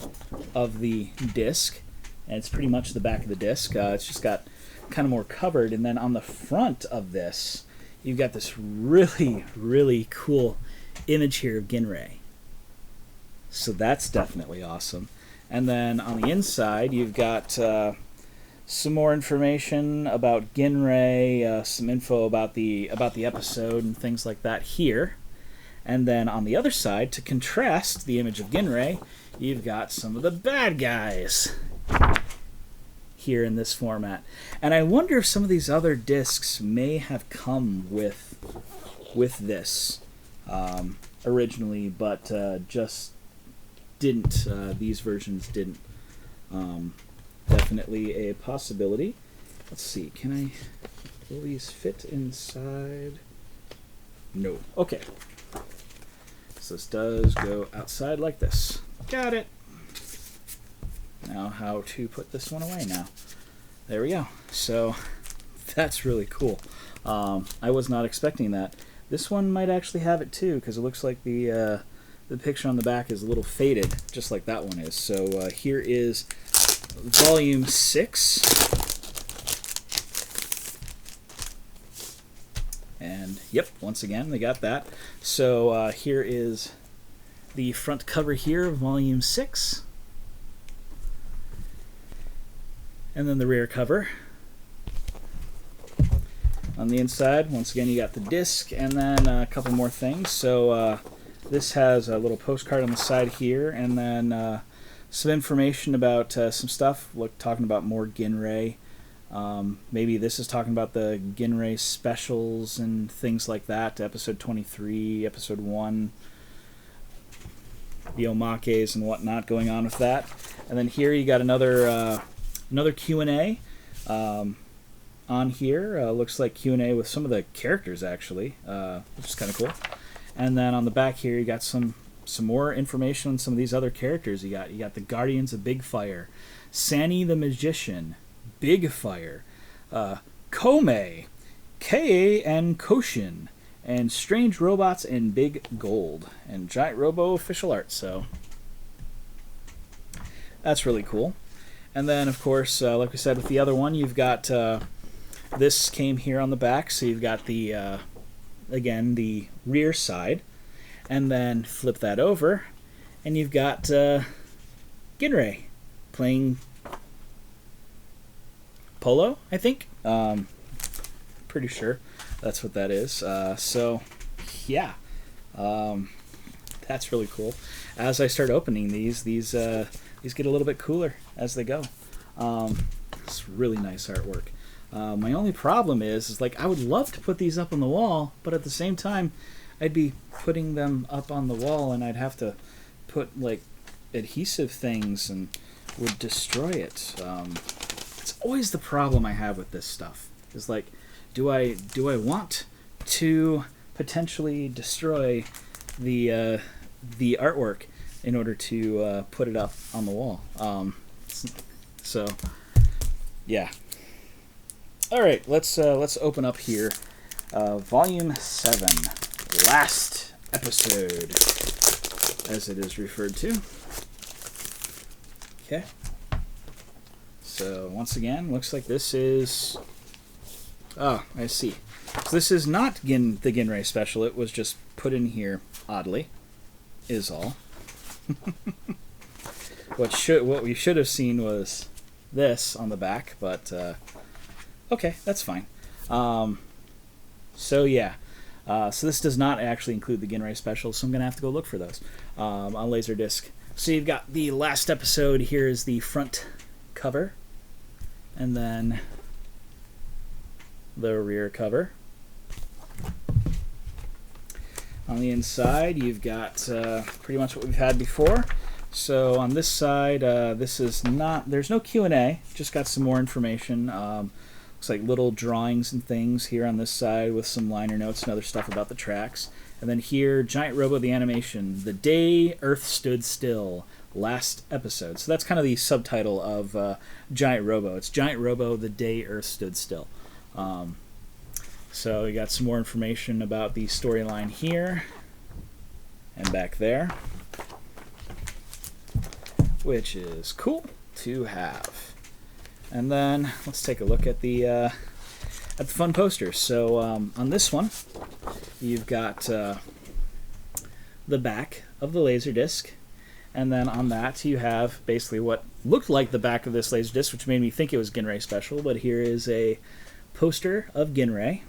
of the disc, and it's pretty much the back of the disc. It's just got kind of more covered, and then on the front of this, you've got this really, really cool image here of Ginrei. So that's definitely awesome. And then on the inside, you've got some more information about Ginrei, some info about the episode and things like that here. And then on the other side, to contrast the image of Ginrei, you've got some of the bad guys here in this format. And I wonder if some of these other discs may have come with this originally, but just didn't. These versions didn't. Definitely a possibility. Let's see, will these fit inside? No. Okay. So this does go outside like this. Got it. Now how to put this one away now. There we go. So that's really cool. I was not expecting that. This one might actually have it too, because it looks like the picture on the back is a little faded, just like that one is. So here is Volume 6. And, yep, once again, they got that. So here is the front cover here of Volume 6. And then the rear cover. On the inside, once again, you got the disc, and then a couple more things. So this has a little postcard on the side here, and then some information about some stuff, talking about more Ginrei. Maybe this is talking about the Ginrei specials and things like that. Episode 23, Episode 1, the omakes and whatnot going on with that. And then here you got another Q&A on here. Looks like Q&A with some of the characters, actually, which is kind of cool. And then on the back here, you got some more information on some of these other characters. You got the Guardians of Big Fire, Sani the Magician, Big Fire, Kome, Kei and Koshin, and Strange Robots and Big Gold, and Giant Robo official art. So that's really cool. And then, of course, like we said with the other one, you've got this came here on the back. So you've got the again, the rear side, and then flip that over, and you've got Ginrei playing polo, I think. Pretty sure that's what that is. So, yeah, that's really cool. As I start opening these get a little bit cooler as they go. It's really nice artwork. My only problem is like I would love to put these up on the wall, but at the same time, I'd be putting them up on the wall, and I'd have to put like adhesive things and would destroy it. It's always the problem I have with this stuff. Is like, do I want to potentially destroy the artwork in order to put it up on the wall? So yeah. All right, let's open up here. Volume 7, last episode, as it is referred to. Okay. So once again, looks like this is. Oh, I see. So this is not the Ginrai special. It was just put in here oddly. Is all. What we should have seen was this on the back, but okay, that's fine. So yeah, so this does not actually include the Ginrai special, so I'm gonna have to go look for those on LaserDisc. So you've got the last episode. Here is the front cover, and then the rear cover. On the inside, you've got pretty much what we've had before. So on this side, there's no Q&A, just got some more information. Looks like little drawings and things here on this side with some liner notes and other stuff about the tracks. And then here, Giant Robo the animation, The Day Earth Stood Still, last episode. So that's kind of the subtitle of Giant Robo. It's Giant Robo, The Day Earth Stood Still. So we got some more information about the storyline here and back there, which is cool to have. And then let's take a look at the fun posters. So on this one, you've got the back of the LaserDisc, and then on that you have basically what looked like the back of this LaserDisc, which made me think it was Ginrai special. But here is a poster of Ginrai,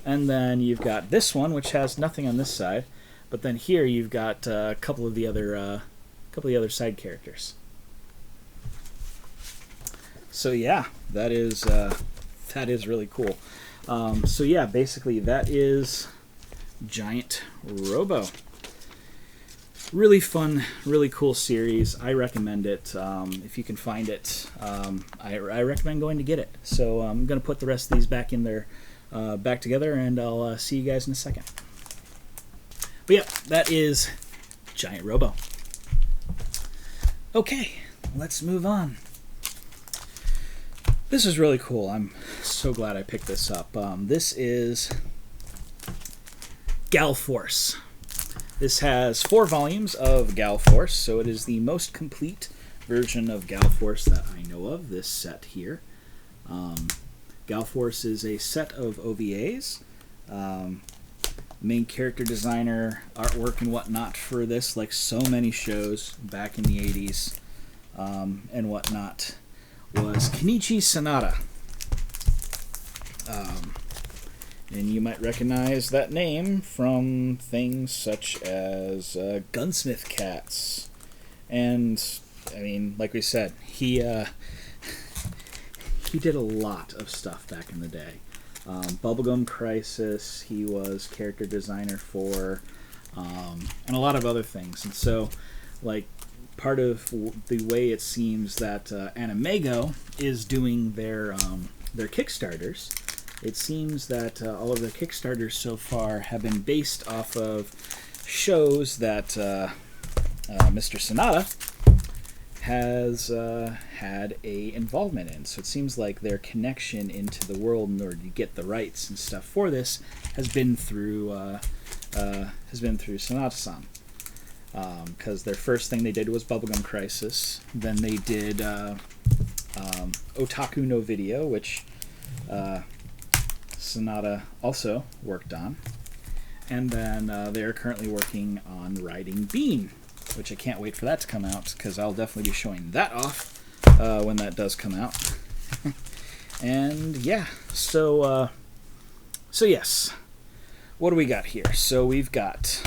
and then you've got this one, which has nothing on this side. But then here you've got a couple of the other side characters. So yeah, that is really cool. So yeah, basically that is Giant Robo. Really fun, really cool series. I recommend it. If you can find it, I recommend going to get it. So I'm going to put the rest of these back in there, back together, and I'll see you guys in a second. But yeah, that is Giant Robo. Okay, let's move on. This is really cool. I'm so glad I picked this up. This is Gall Force. This has 4 volumes of Gall Force, so it is the most complete version of Gall Force that I know of, this set here. Gall Force is a set of OVAs. Main character designer, artwork and whatnot for this, like so many shows back in the 80s and whatnot, was Kenichi Sanada. And you might recognize that name from things such as Gunsmith Cats. And, I mean, like we said, he did a lot of stuff back in the day. Bubblegum Crisis, he was character designer for, and a lot of other things. And so, like, part of the way it seems that Animego is doing their Kickstarters, it seems that all of their Kickstarters so far have been based off of shows that Mr. Sanada has had a involvement in. So it seems like their connection into the world in order to get the rights and stuff for this has been through Sanada-san. Because their first thing they did was Bubblegum Crisis. Then they did Otaku no Video, which Sanada also worked on. And then they are currently working on Riding Bean, which I can't wait for that to come out, because I'll definitely be showing that off when that does come out. And yeah, so yes. What do we got here? So we've got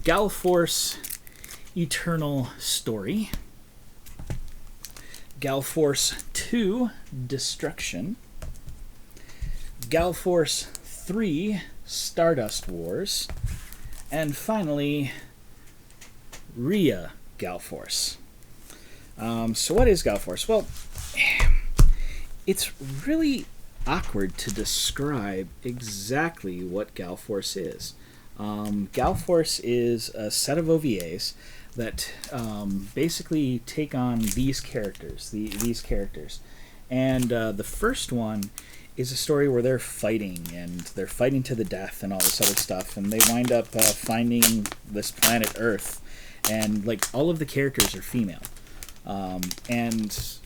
Gall Force Eternal Story, Gall Force 2, Destruction. Gall Force 3, Stardust Wars. And finally, Rhea Gall Force. So what is Gall Force? Well, it's really awkward to describe exactly what Gall Force is. Gall Force is a set of OVAs that basically take on these characters, and the first one is a story where they're fighting, and they're fighting to the death and all this other stuff, and they wind up finding this planet Earth, and like all of the characters are female, and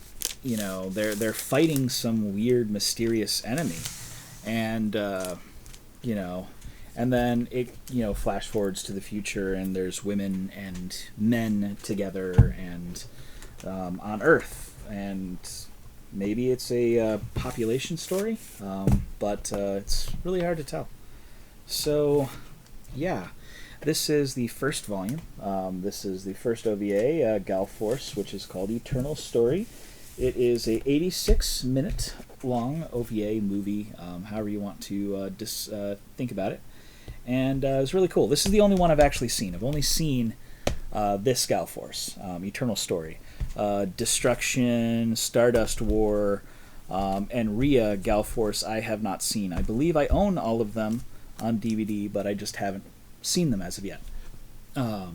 you know they're fighting some weird mysterious enemy, and you know. And then it, you know, flash forwards to the future, and there's women and men together, and on Earth, and maybe it's a population story, but it's really hard to tell. So, yeah, this is the first volume. This is the first OVA, Gall Force, which is called Eternal Story. It is a 86-minute long OVA movie, however you want to think about it. And it's really cool. This is the only one I've actually seen. I've only seen this Gall Force, Eternal Story. Destruction, Stardust War, and Rhea Gall Force I have not seen. I believe I own all of them on DVD, but I just haven't seen them as of yet.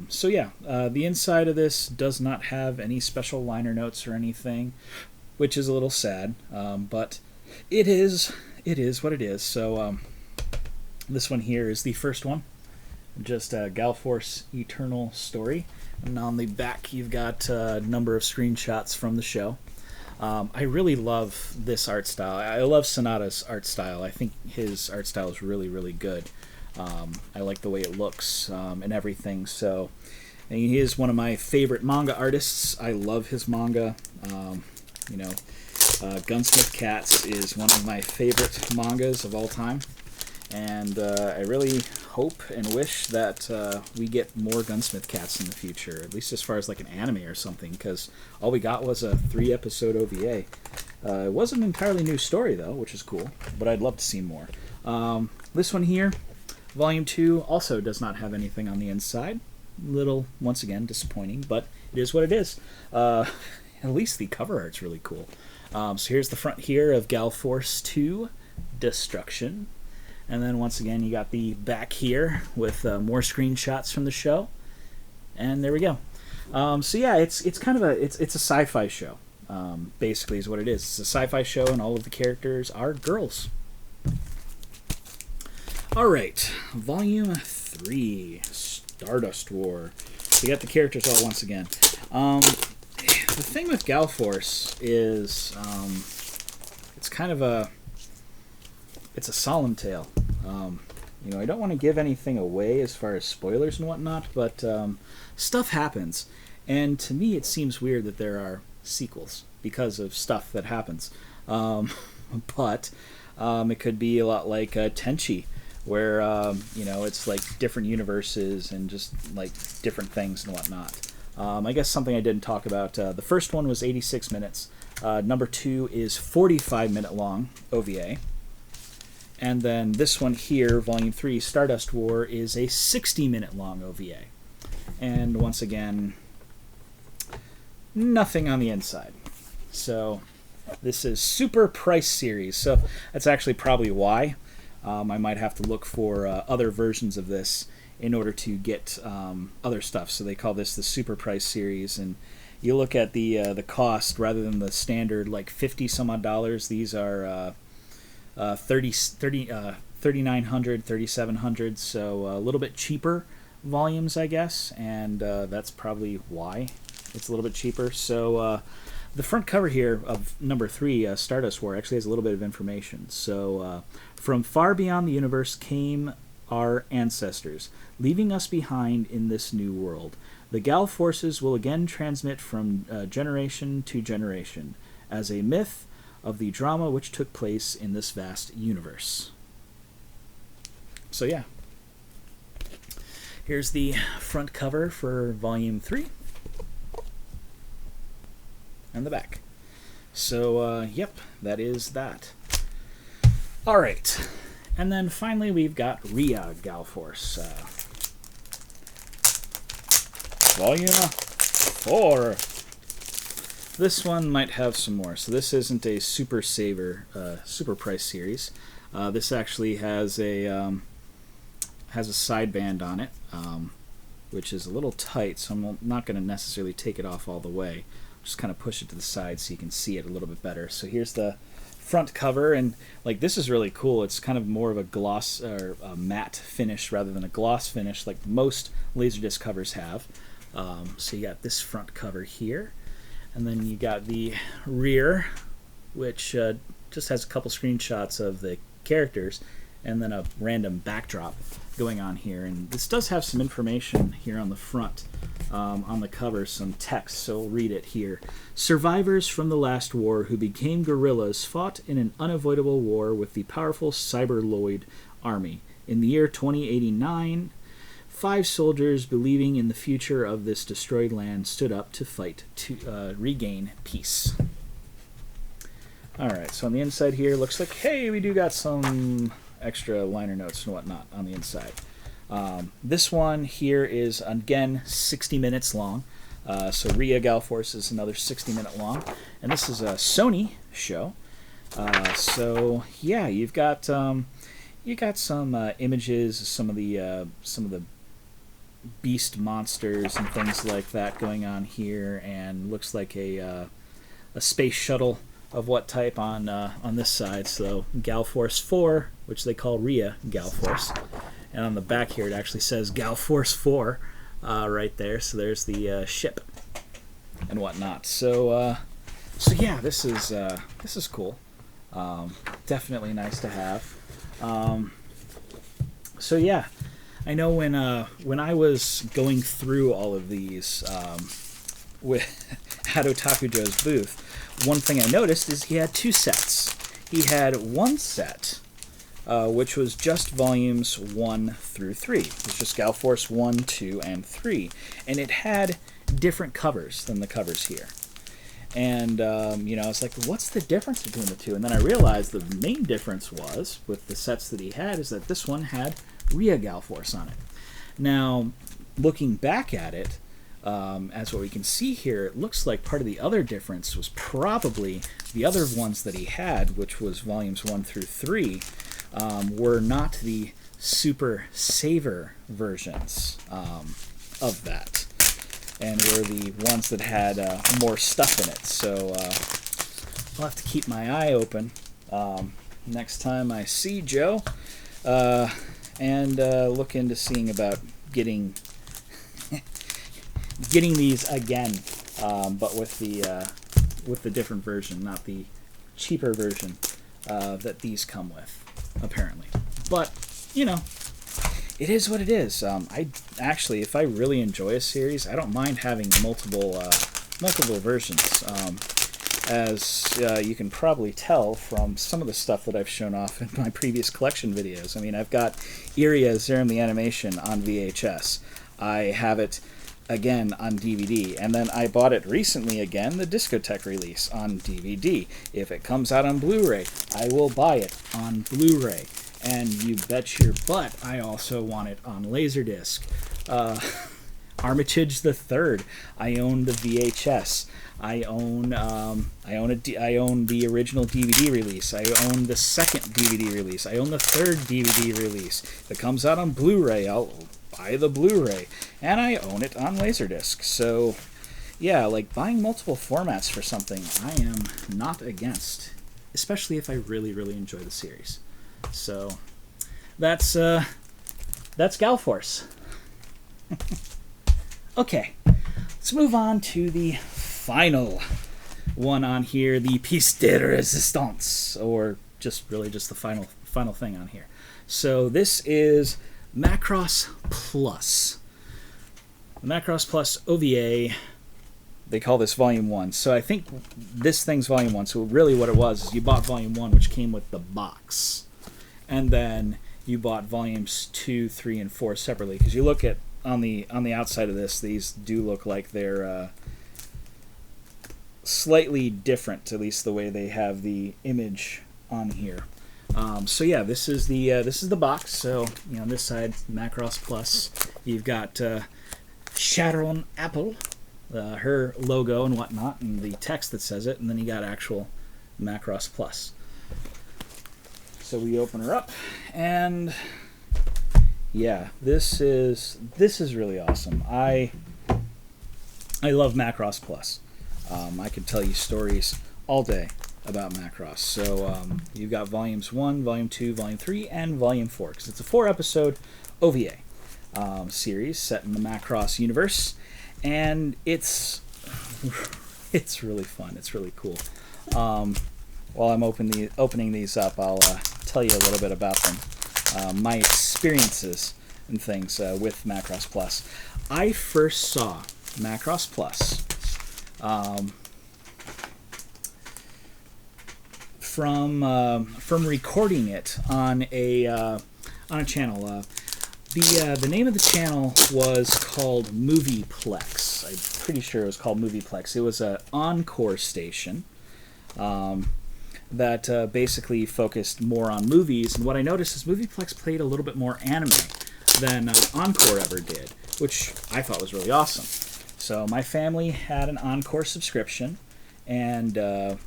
So yeah, the inside of this does not have any special liner notes or anything, which is a little sad, but it is what it is. So this one here is the first one, just Gall Force Eternal Story, and on the back you've got a number of screenshots from the show. I really love this art style. I love Sonata's art style. I think his art style is really, really good. I like the way it looks and everything. So, and he is one of my favorite manga artists. I love his manga. You know, Gunsmith Cats is one of my favorite mangas of all time. And I really hope and wish that we get more Gunsmith Cats in the future, at least as far as like an anime or something, because all we got was a 3-episode OVA. It was an entirely new story, though, which is cool, but I'd love to see more. This one here, Volume 2, also does not have anything on the inside. Little, once again, disappointing, but it is what it is. At least the cover art's really cool. So here's the front here of Gall Force 2, Destruction. And then once again, you got the back here with more screenshots from the show, and there we go. So yeah, it's kind of it's a sci-fi show. Basically, is what it is. It's a sci-fi show, and all of the characters are girls. All right, Volume 3, Stardust War. So you got the characters all once again. The thing with Gall Force is it's kind of a solemn tale. You know, I don't want to give anything away as far as spoilers and whatnot, but stuff happens, and to me it seems weird that there are sequels because of stuff that happens. But it could be a lot like Tenchi, where you know, it's like different universes and just like different things and whatnot. I guess something I didn't talk about. The first one was 86 minutes. Number 2 is 45-minute long OVA. And then this one here, Volume 3, Stardust War, is a 60-minute long OVA. And once again, nothing on the inside. So this is Super Price Series. So that's actually probably why. I might have to look for other versions of this in order to get other stuff. So they call this the Super Price Series. And you look at the cost rather than the standard like $50 some odd. These are $3,900, $3,700, so a little bit cheaper volumes, I guess, and that's probably why it's a little bit cheaper. So the front cover here of number 3, Stardust War, actually has a little bit of information. So from far beyond the universe came our ancestors, leaving us behind in this new world. The Gall Forces will again transmit from generation to generation as a myth of the drama which took place in this vast universe. So yeah, here's the front cover for Volume 3, and the back. So, yep, that is that. Alright, and then finally we've got Rhea Gall Force. Volume 4. This one might have some more. So this isn't a super price series. This actually has a sideband on it, which is a little tight, so I'm not going to necessarily take it off all the way. Just kind of push it to the side so you can see it a little bit better. So here's the front cover, and like this is really cool. It's kind of more of a gloss or a matte finish rather than a gloss finish like most LaserDisc covers have. So you got this front cover here, and then you got the rear, which just has a couple screenshots of the characters and then a random backdrop going on here. And this does have some information here on the front, on the cover, some text, so we'll read it here. Survivors from the last war who became guerrillas fought in an unavoidable war with the powerful Cyberloid army. In the year 2089, 5 soldiers believing in the future of this destroyed land stood up to fight to regain peace. Alright, so on the inside here, looks like, hey, we do got some extra liner notes and whatnot on the inside. This one here is, again, 60 minutes long. So Rhea Gall Force is another 60-minute long. And this is a Sony show. So, yeah, you've got some images, some of the beast monsters and things like that going on here, and looks like a space shuttle of what type on this side. So Gall Force 4, which they call Rhea Gall Force, and on the back here it actually says Gall Force 4 right there. So there's the ship and whatnot. So yeah, this is cool. Definitely nice to have. So yeah. I know when I was going through all of these at Otaku Joe's booth, one thing I noticed is he had 2 sets. He had one set, which was just volumes 1 through 3. It was just Gall Force 1, 2, and 3. And it had different covers than the covers here. And, I was like, what's the difference between the two? And then I realized the main difference was, with the sets that he had, is that this one had Rhea Gall Force on it. Now, looking back at it, as what we can see here, it looks like part of the other difference was probably the other ones that he had, which was volumes 1 through 3, were not the Super Saver versions of that, and were the ones that had more stuff in it. So I'll have to keep my eye open next time I see Joe, and look into seeing about getting these again, but with the different version, not the cheaper version that these come with, apparently. But it is what it is. I actually, if I really enjoy a series, I don't mind having multiple versions. As you can probably tell from some of the stuff that I've shown off in my previous collection videos. I mean, I've got Iria Zerum the Animation on VHS. I have it again on DVD, and then I bought it recently again, the Discotheque release on DVD. If it comes out on Blu-ray, I will buy it on Blu-ray. And you bet your butt I also want it on LaserDisc. Armitage the Third. I own the VHS. I own the original DVD release. I own the second DVD release. I own the third DVD release. If it comes out on Blu-ray, I'll buy the Blu-ray, and I own it on LaserDisc. So, yeah, like buying multiple formats for something, I am not against, especially if I really, really enjoy the series. So, that's Gall Force. Okay, let's move on to the final one on here, the pièce de résistance, or just the final thing on here. So this is Macross Plus. The Macross Plus OVA, they call this Volume 1. So I think this thing's Volume 1. So really what it was is you bought Volume 1, which came with the box. And then you bought Volumes 2, 3, and 4 separately. Because you look at, on the outside of this, these do look like they're slightly different, at least the way they have the image on here. So yeah, this is the box. So on this side, Macross Plus, you've got Sharon Apple, her logo and whatnot, and the text that says it, and then you got actual Macross Plus. So we open her up, and yeah, this is really awesome. I love Macross Plus. I could tell you stories all day about Macross. So you've got Volumes 1, Volume 2, Volume 3, and Volume 4, because it's a 4-episode OVA series set in the Macross universe, and it's really fun. It's really cool. While I'm opening these up, I'll tell you a little bit about them. My experiences and things with Macross Plus. I first saw Macross Plus from recording it on a channel. The name of the channel was called Movieplex. I'm pretty sure it was called Movieplex. It was an encore station that basically focused more on movies. And what I noticed is Movieplex played a little bit more anime than Encore ever did, which I thought was really awesome. So my family had an Encore subscription, and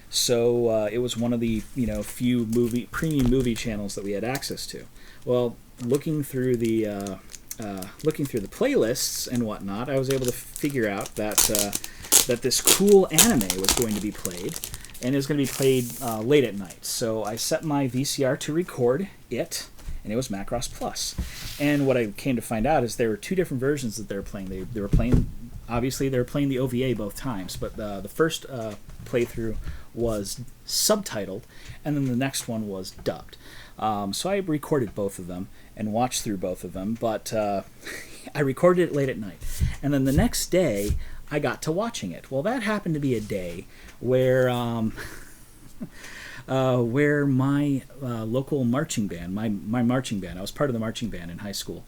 so it was one of the few premium movie channels that we had access to. Well, looking through the playlists and whatnot, I was able to figure out that that this cool anime was going to be played, and it was going to be played late at night. So I set my VCR to record it, and it was Macross Plus. And what I came to find out is there were two different versions that they were playing. They were playing, obviously, they were playing the OVA both times, but the first playthrough was subtitled, and then the next one was dubbed. So I recorded both of them and watched through both of them, but I recorded it late at night. And then the next day, I got to watching it. Well, that happened to be a day where where my local marching band, my marching band, I was part of the marching band in high school,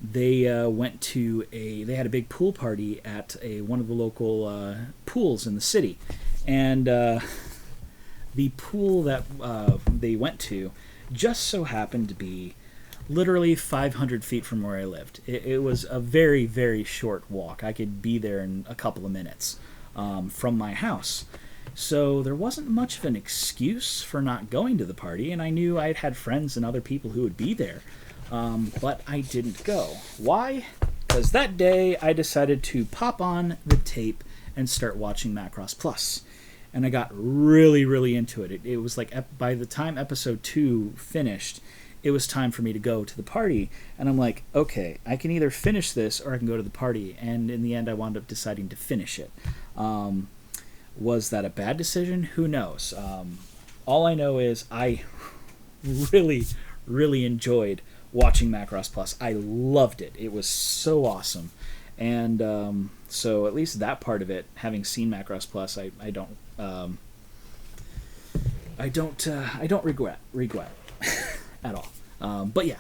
they went to they had a big pool party at one of the local pools in the city. And the pool that they went to just so happened to be literally 500 feet from where I lived. It was a very, very short walk. I could be there in a couple of minutes from my house. So there wasn't much of an excuse for not going to the party, and I knew I'd had friends and other people who would be there, but I didn't go. Why? Because that day I decided to pop on the tape and start watching Macross Plus. And I got really, really into it. It was like by the time episode 2 finished, it was time for me to go to the party. And I'm like, okay, I can either finish this or I can go to the party. And in the end, I wound up deciding to finish it. Was that a bad decision? Who knows? All I know is I really, really enjoyed watching Macross Plus. I loved it. It was so awesome. And so at least that part of it, having seen Macross Plus, I don't regret at all. But yeah,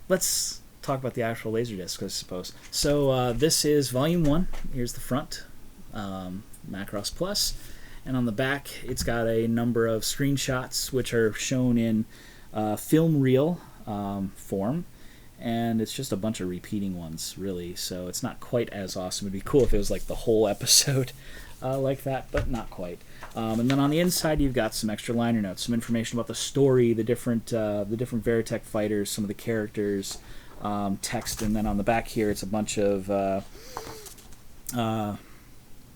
let's talk about the actual LaserDisc, I suppose. So this is Volume 1. Here's the front, Macross Plus, and on the back it's got a number of screenshots which are shown in film reel form. And it's just a bunch of repeating ones, really, so it's not quite as awesome. It'd be cool if it was like the whole episode like that, but not quite. And then on the inside, you've got some extra liner notes, some information about the story, the different Veritech fighters, some of the characters, text, and then on the back here, it's a bunch of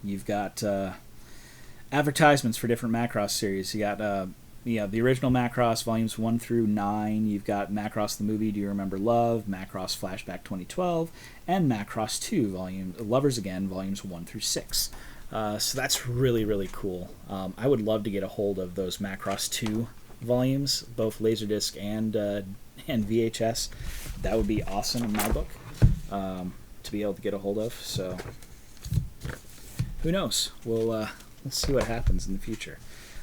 you've got advertisements for different Macross series. You got the original Macross, volumes 1 through 9. You've got Macross the Movie, Do You Remember Love? Macross Flashback 2012, and Macross 2, Lovers Again, volumes 1 through 6. So that's really, really cool. I would love to get a hold of those Macross 2 volumes, both LaserDisc and VHS. That would be awesome in my book to be able to get a hold of. So who knows? We'll see what happens in the future.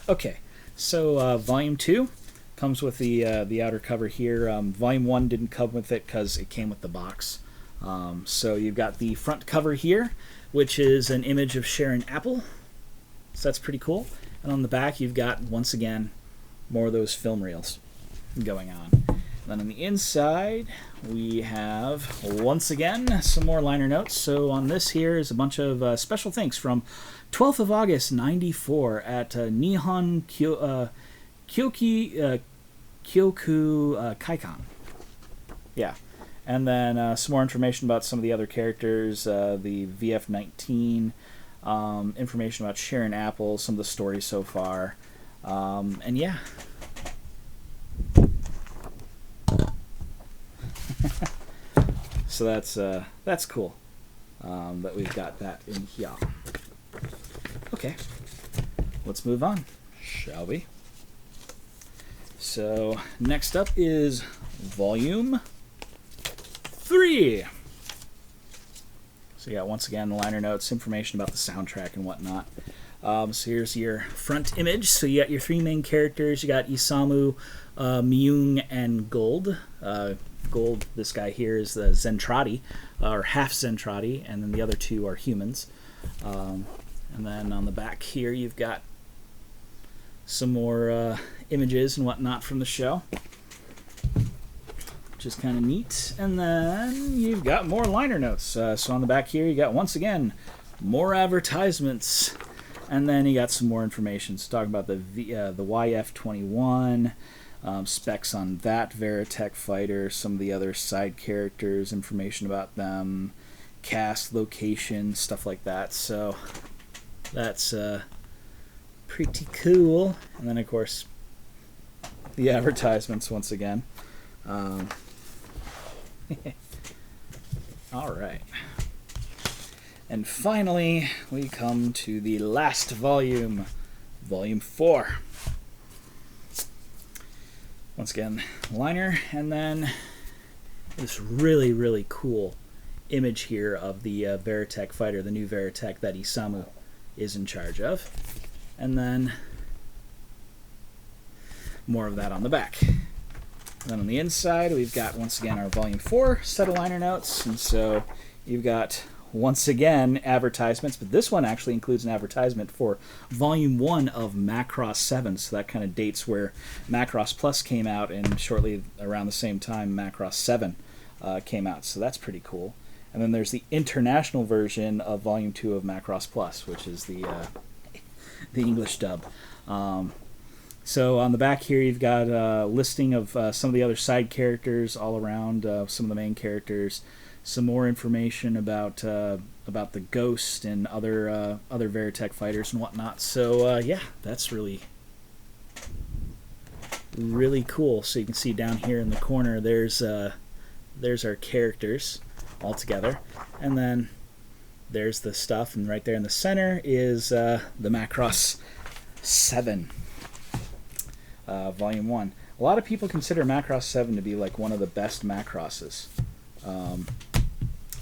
Okay. So Volume 2 comes with the outer cover here. Volume 1 didn't come with it because it came with the box. So you've got the front cover here, which is an image of Sharon Apple. So that's pretty cool. And on the back, you've got, once again, more of those film reels going on. And then on the inside, we have, once again, some more liner notes. So on this here is a bunch of special things from 12th of August, 94 at Nihon Kyoku Kaikan. Yeah. And then some more information about some of the other characters, the VF-19, information about Sharon Apple, some of the stories so far. And yeah. So that's cool that we've got that in here. Okay, let's move on, shall we? So next up is Volume 3. So you got, once again, the liner notes, information about the soundtrack and whatnot. So here's your front image. So you got your three main characters. You got Isamu, Myung, and Gold. Gold, this guy here, is the Zentradi, or half Zentradi, and then the other two are humans. And then on the back here, you've got some more images and whatnot from the show, which is kind of neat. And then you've got more liner notes. So on the back here, you got, once again, more advertisements. And then you got some more information. So talking about the YF-21, specs on that Veritech fighter, some of the other side characters, information about them, cast, location, stuff like that. So that's pretty cool. And then, of course, the advertisements once again. All right. And finally, we come to the last volume, Volume 4. Once again, liner, and then this really, really cool image here of the Veritech fighter, the new Veritech that Isamu is in charge of. And then more of that on the back. And then on the inside, we've got, once again, our Volume 4 set of liner notes. And so you've got, once again, advertisements, but this one actually includes an advertisement for Volume 1 of Macross 7, so that kind of dates where Macross Plus came out, and shortly around the same time Macross 7 came out, so that's pretty cool. And then there's the international version of Volume 2 of Macross Plus, which is the English dub. So on the back here, you've got a listing of some of the other side characters all around, some of the main characters, some more information about the Ghost and other Veritech fighters and whatnot. So yeah, that's really cool. So you can see down here in the corner, there's our characters all together, and then there's the stuff, and right there in the center is the Macross 7 Volume 1. A lot of people consider Macross 7 to be like one of the best Macrosses.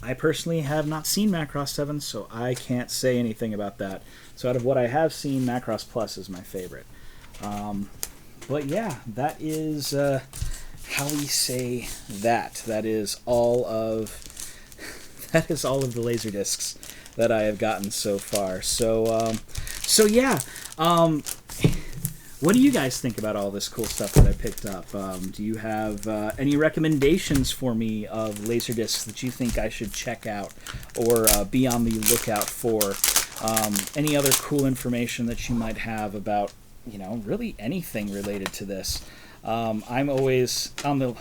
I personally have not seen Macross 7, so I can't say anything about that. So out of what I have seen, Macross Plus is my favorite. But yeah, that is how we say that. That is all of the LaserDiscs that I have gotten so far. So yeah. What do you guys think about all this cool stuff that I picked up? Do you have any recommendations for me of LaserDiscs that you think I should check out or be on the lookout for? Any other cool information that you might have about, really anything related to this? I'm always on the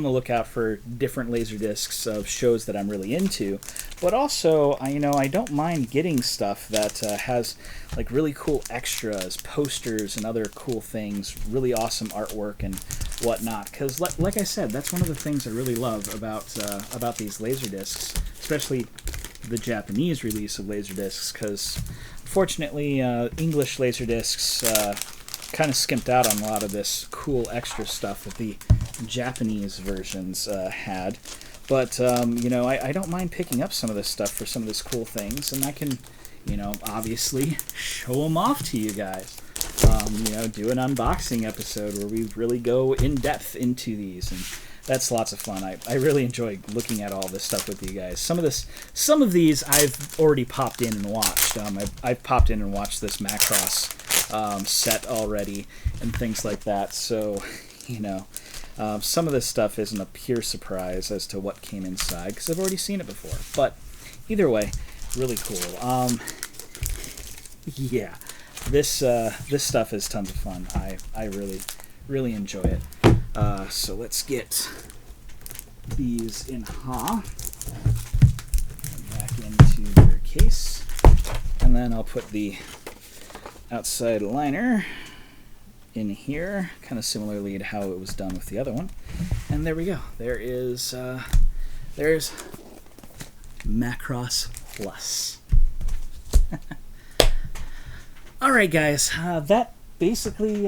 lookout for different LaserDiscs of shows that I'm really into, but also I don't mind getting stuff that has like really cool extras, posters, and other cool things, really awesome artwork and whatnot. Because like I said, that's one of the things I really love about these LaserDiscs, especially the Japanese release of LaserDiscs. Because fortunately, English LaserDiscs kind of skimped out on a lot of this cool extra stuff that the Japanese versions had. But, I don't mind picking up some of this stuff for some of these cool things, and I can, obviously show them off to you guys. Do an unboxing episode where we really go in depth into these and that's lots of fun. I really enjoy looking at all this stuff with you guys. Some of these I've already popped in and watched. I've popped in and watched this Macross set already and things like that. So, you know, some of this stuff isn't a pure surprise as to what came inside because I've already seen it before. But either way, really cool. Yeah, this stuff is tons of fun. I really enjoy it. So let's get these in back into their case, and then I'll put the outside liner in here, kind of similarly to how it was done with the other one. And there we go. There's Macross Plus. All right, guys. That basically,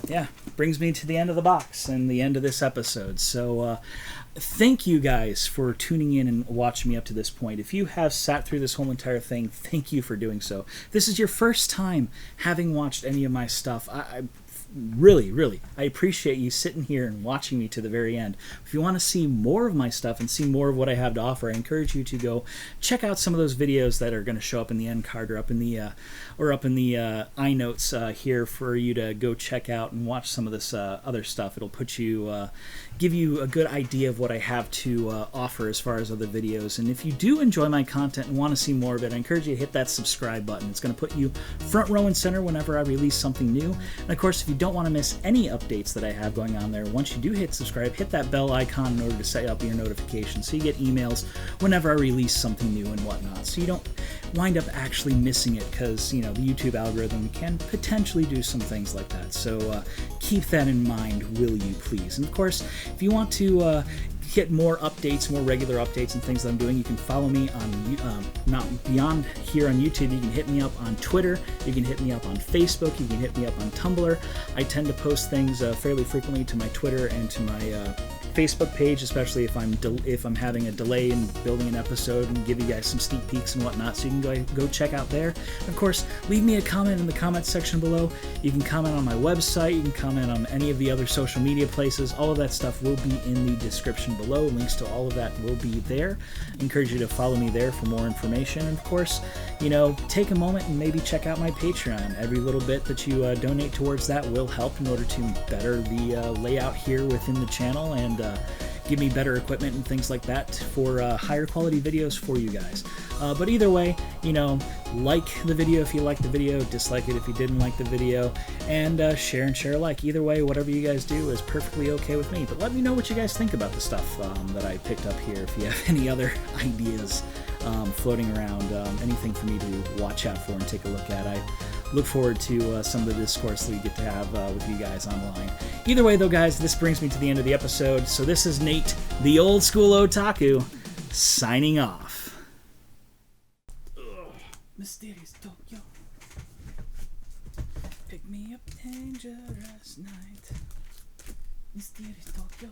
yeah, brings me to the end of the box and the end of this episode. So thank you guys for tuning in and watching me up to this point. If you have sat through this whole entire thing, thank you for doing so. If this is your first time having watched any of my stuff, I really, I appreciate you sitting here and watching me to the very end. If you want to see more of my stuff and see more of what I have to offer, I encourage you to go check out some of those videos that are going to show up in the end card or up in the iNotes here for you to go check out and watch some of this other stuff. It'll put you, give you a good idea of what I have to offer as far as other videos. And if you do enjoy my content and want to see more of it, I encourage you to hit that subscribe button. It's going to put you front row and center whenever I release something new. And of course, if you don't want to miss any updates that I have going on there, once you do hit subscribe, hit that bell icon in order to set up your notifications so you get emails whenever I release something new and whatnot, so you don't wind up actually missing it, because, you know, the YouTube algorithm can potentially do some things like that. So keep that in mind, will you please? And of course, if you want to get more updates, more regular updates and things that I'm doing, you can follow me on, not beyond here on YouTube, you can hit me up on Twitter, you can hit me up on Facebook, you can hit me up on Tumblr. I tend to post things fairly frequently to my Twitter and to my Facebook page, especially if I'm having a delay in building an episode, and give you guys some sneak peeks and whatnot, so you can go check out there. And of course, leave me a comment in the comments section below. You can comment on my website, you can comment on any of the other social media places. All of that stuff will be in the description below. Links to all of that will be there. I encourage you to follow me there for more information. And of course, you know, take a moment and maybe check out my Patreon. Every little bit that you donate towards that will help in order to better the layout here within the channel, and give me better equipment and things like that for higher quality videos for you guys. But either way, you know, like the video if you liked the video, dislike it if you didn't like the video, and share and share alike. Either way, whatever you guys do is perfectly okay with me. But let me know what you guys think about the stuff that I picked up here. If you have any other ideas floating around, anything for me to watch out for and take a look at. I look forward to some of the discourse that we get to have with you guys online. Either way, though, guys, this brings me to the end of the episode. So this is Nate, the old school otaku, signing off. Mysterious Tokyo, pick me up, dangerous night. Mysterious Tokyo,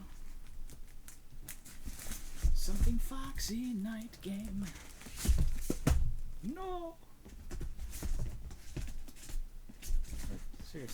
something foxy night game. No.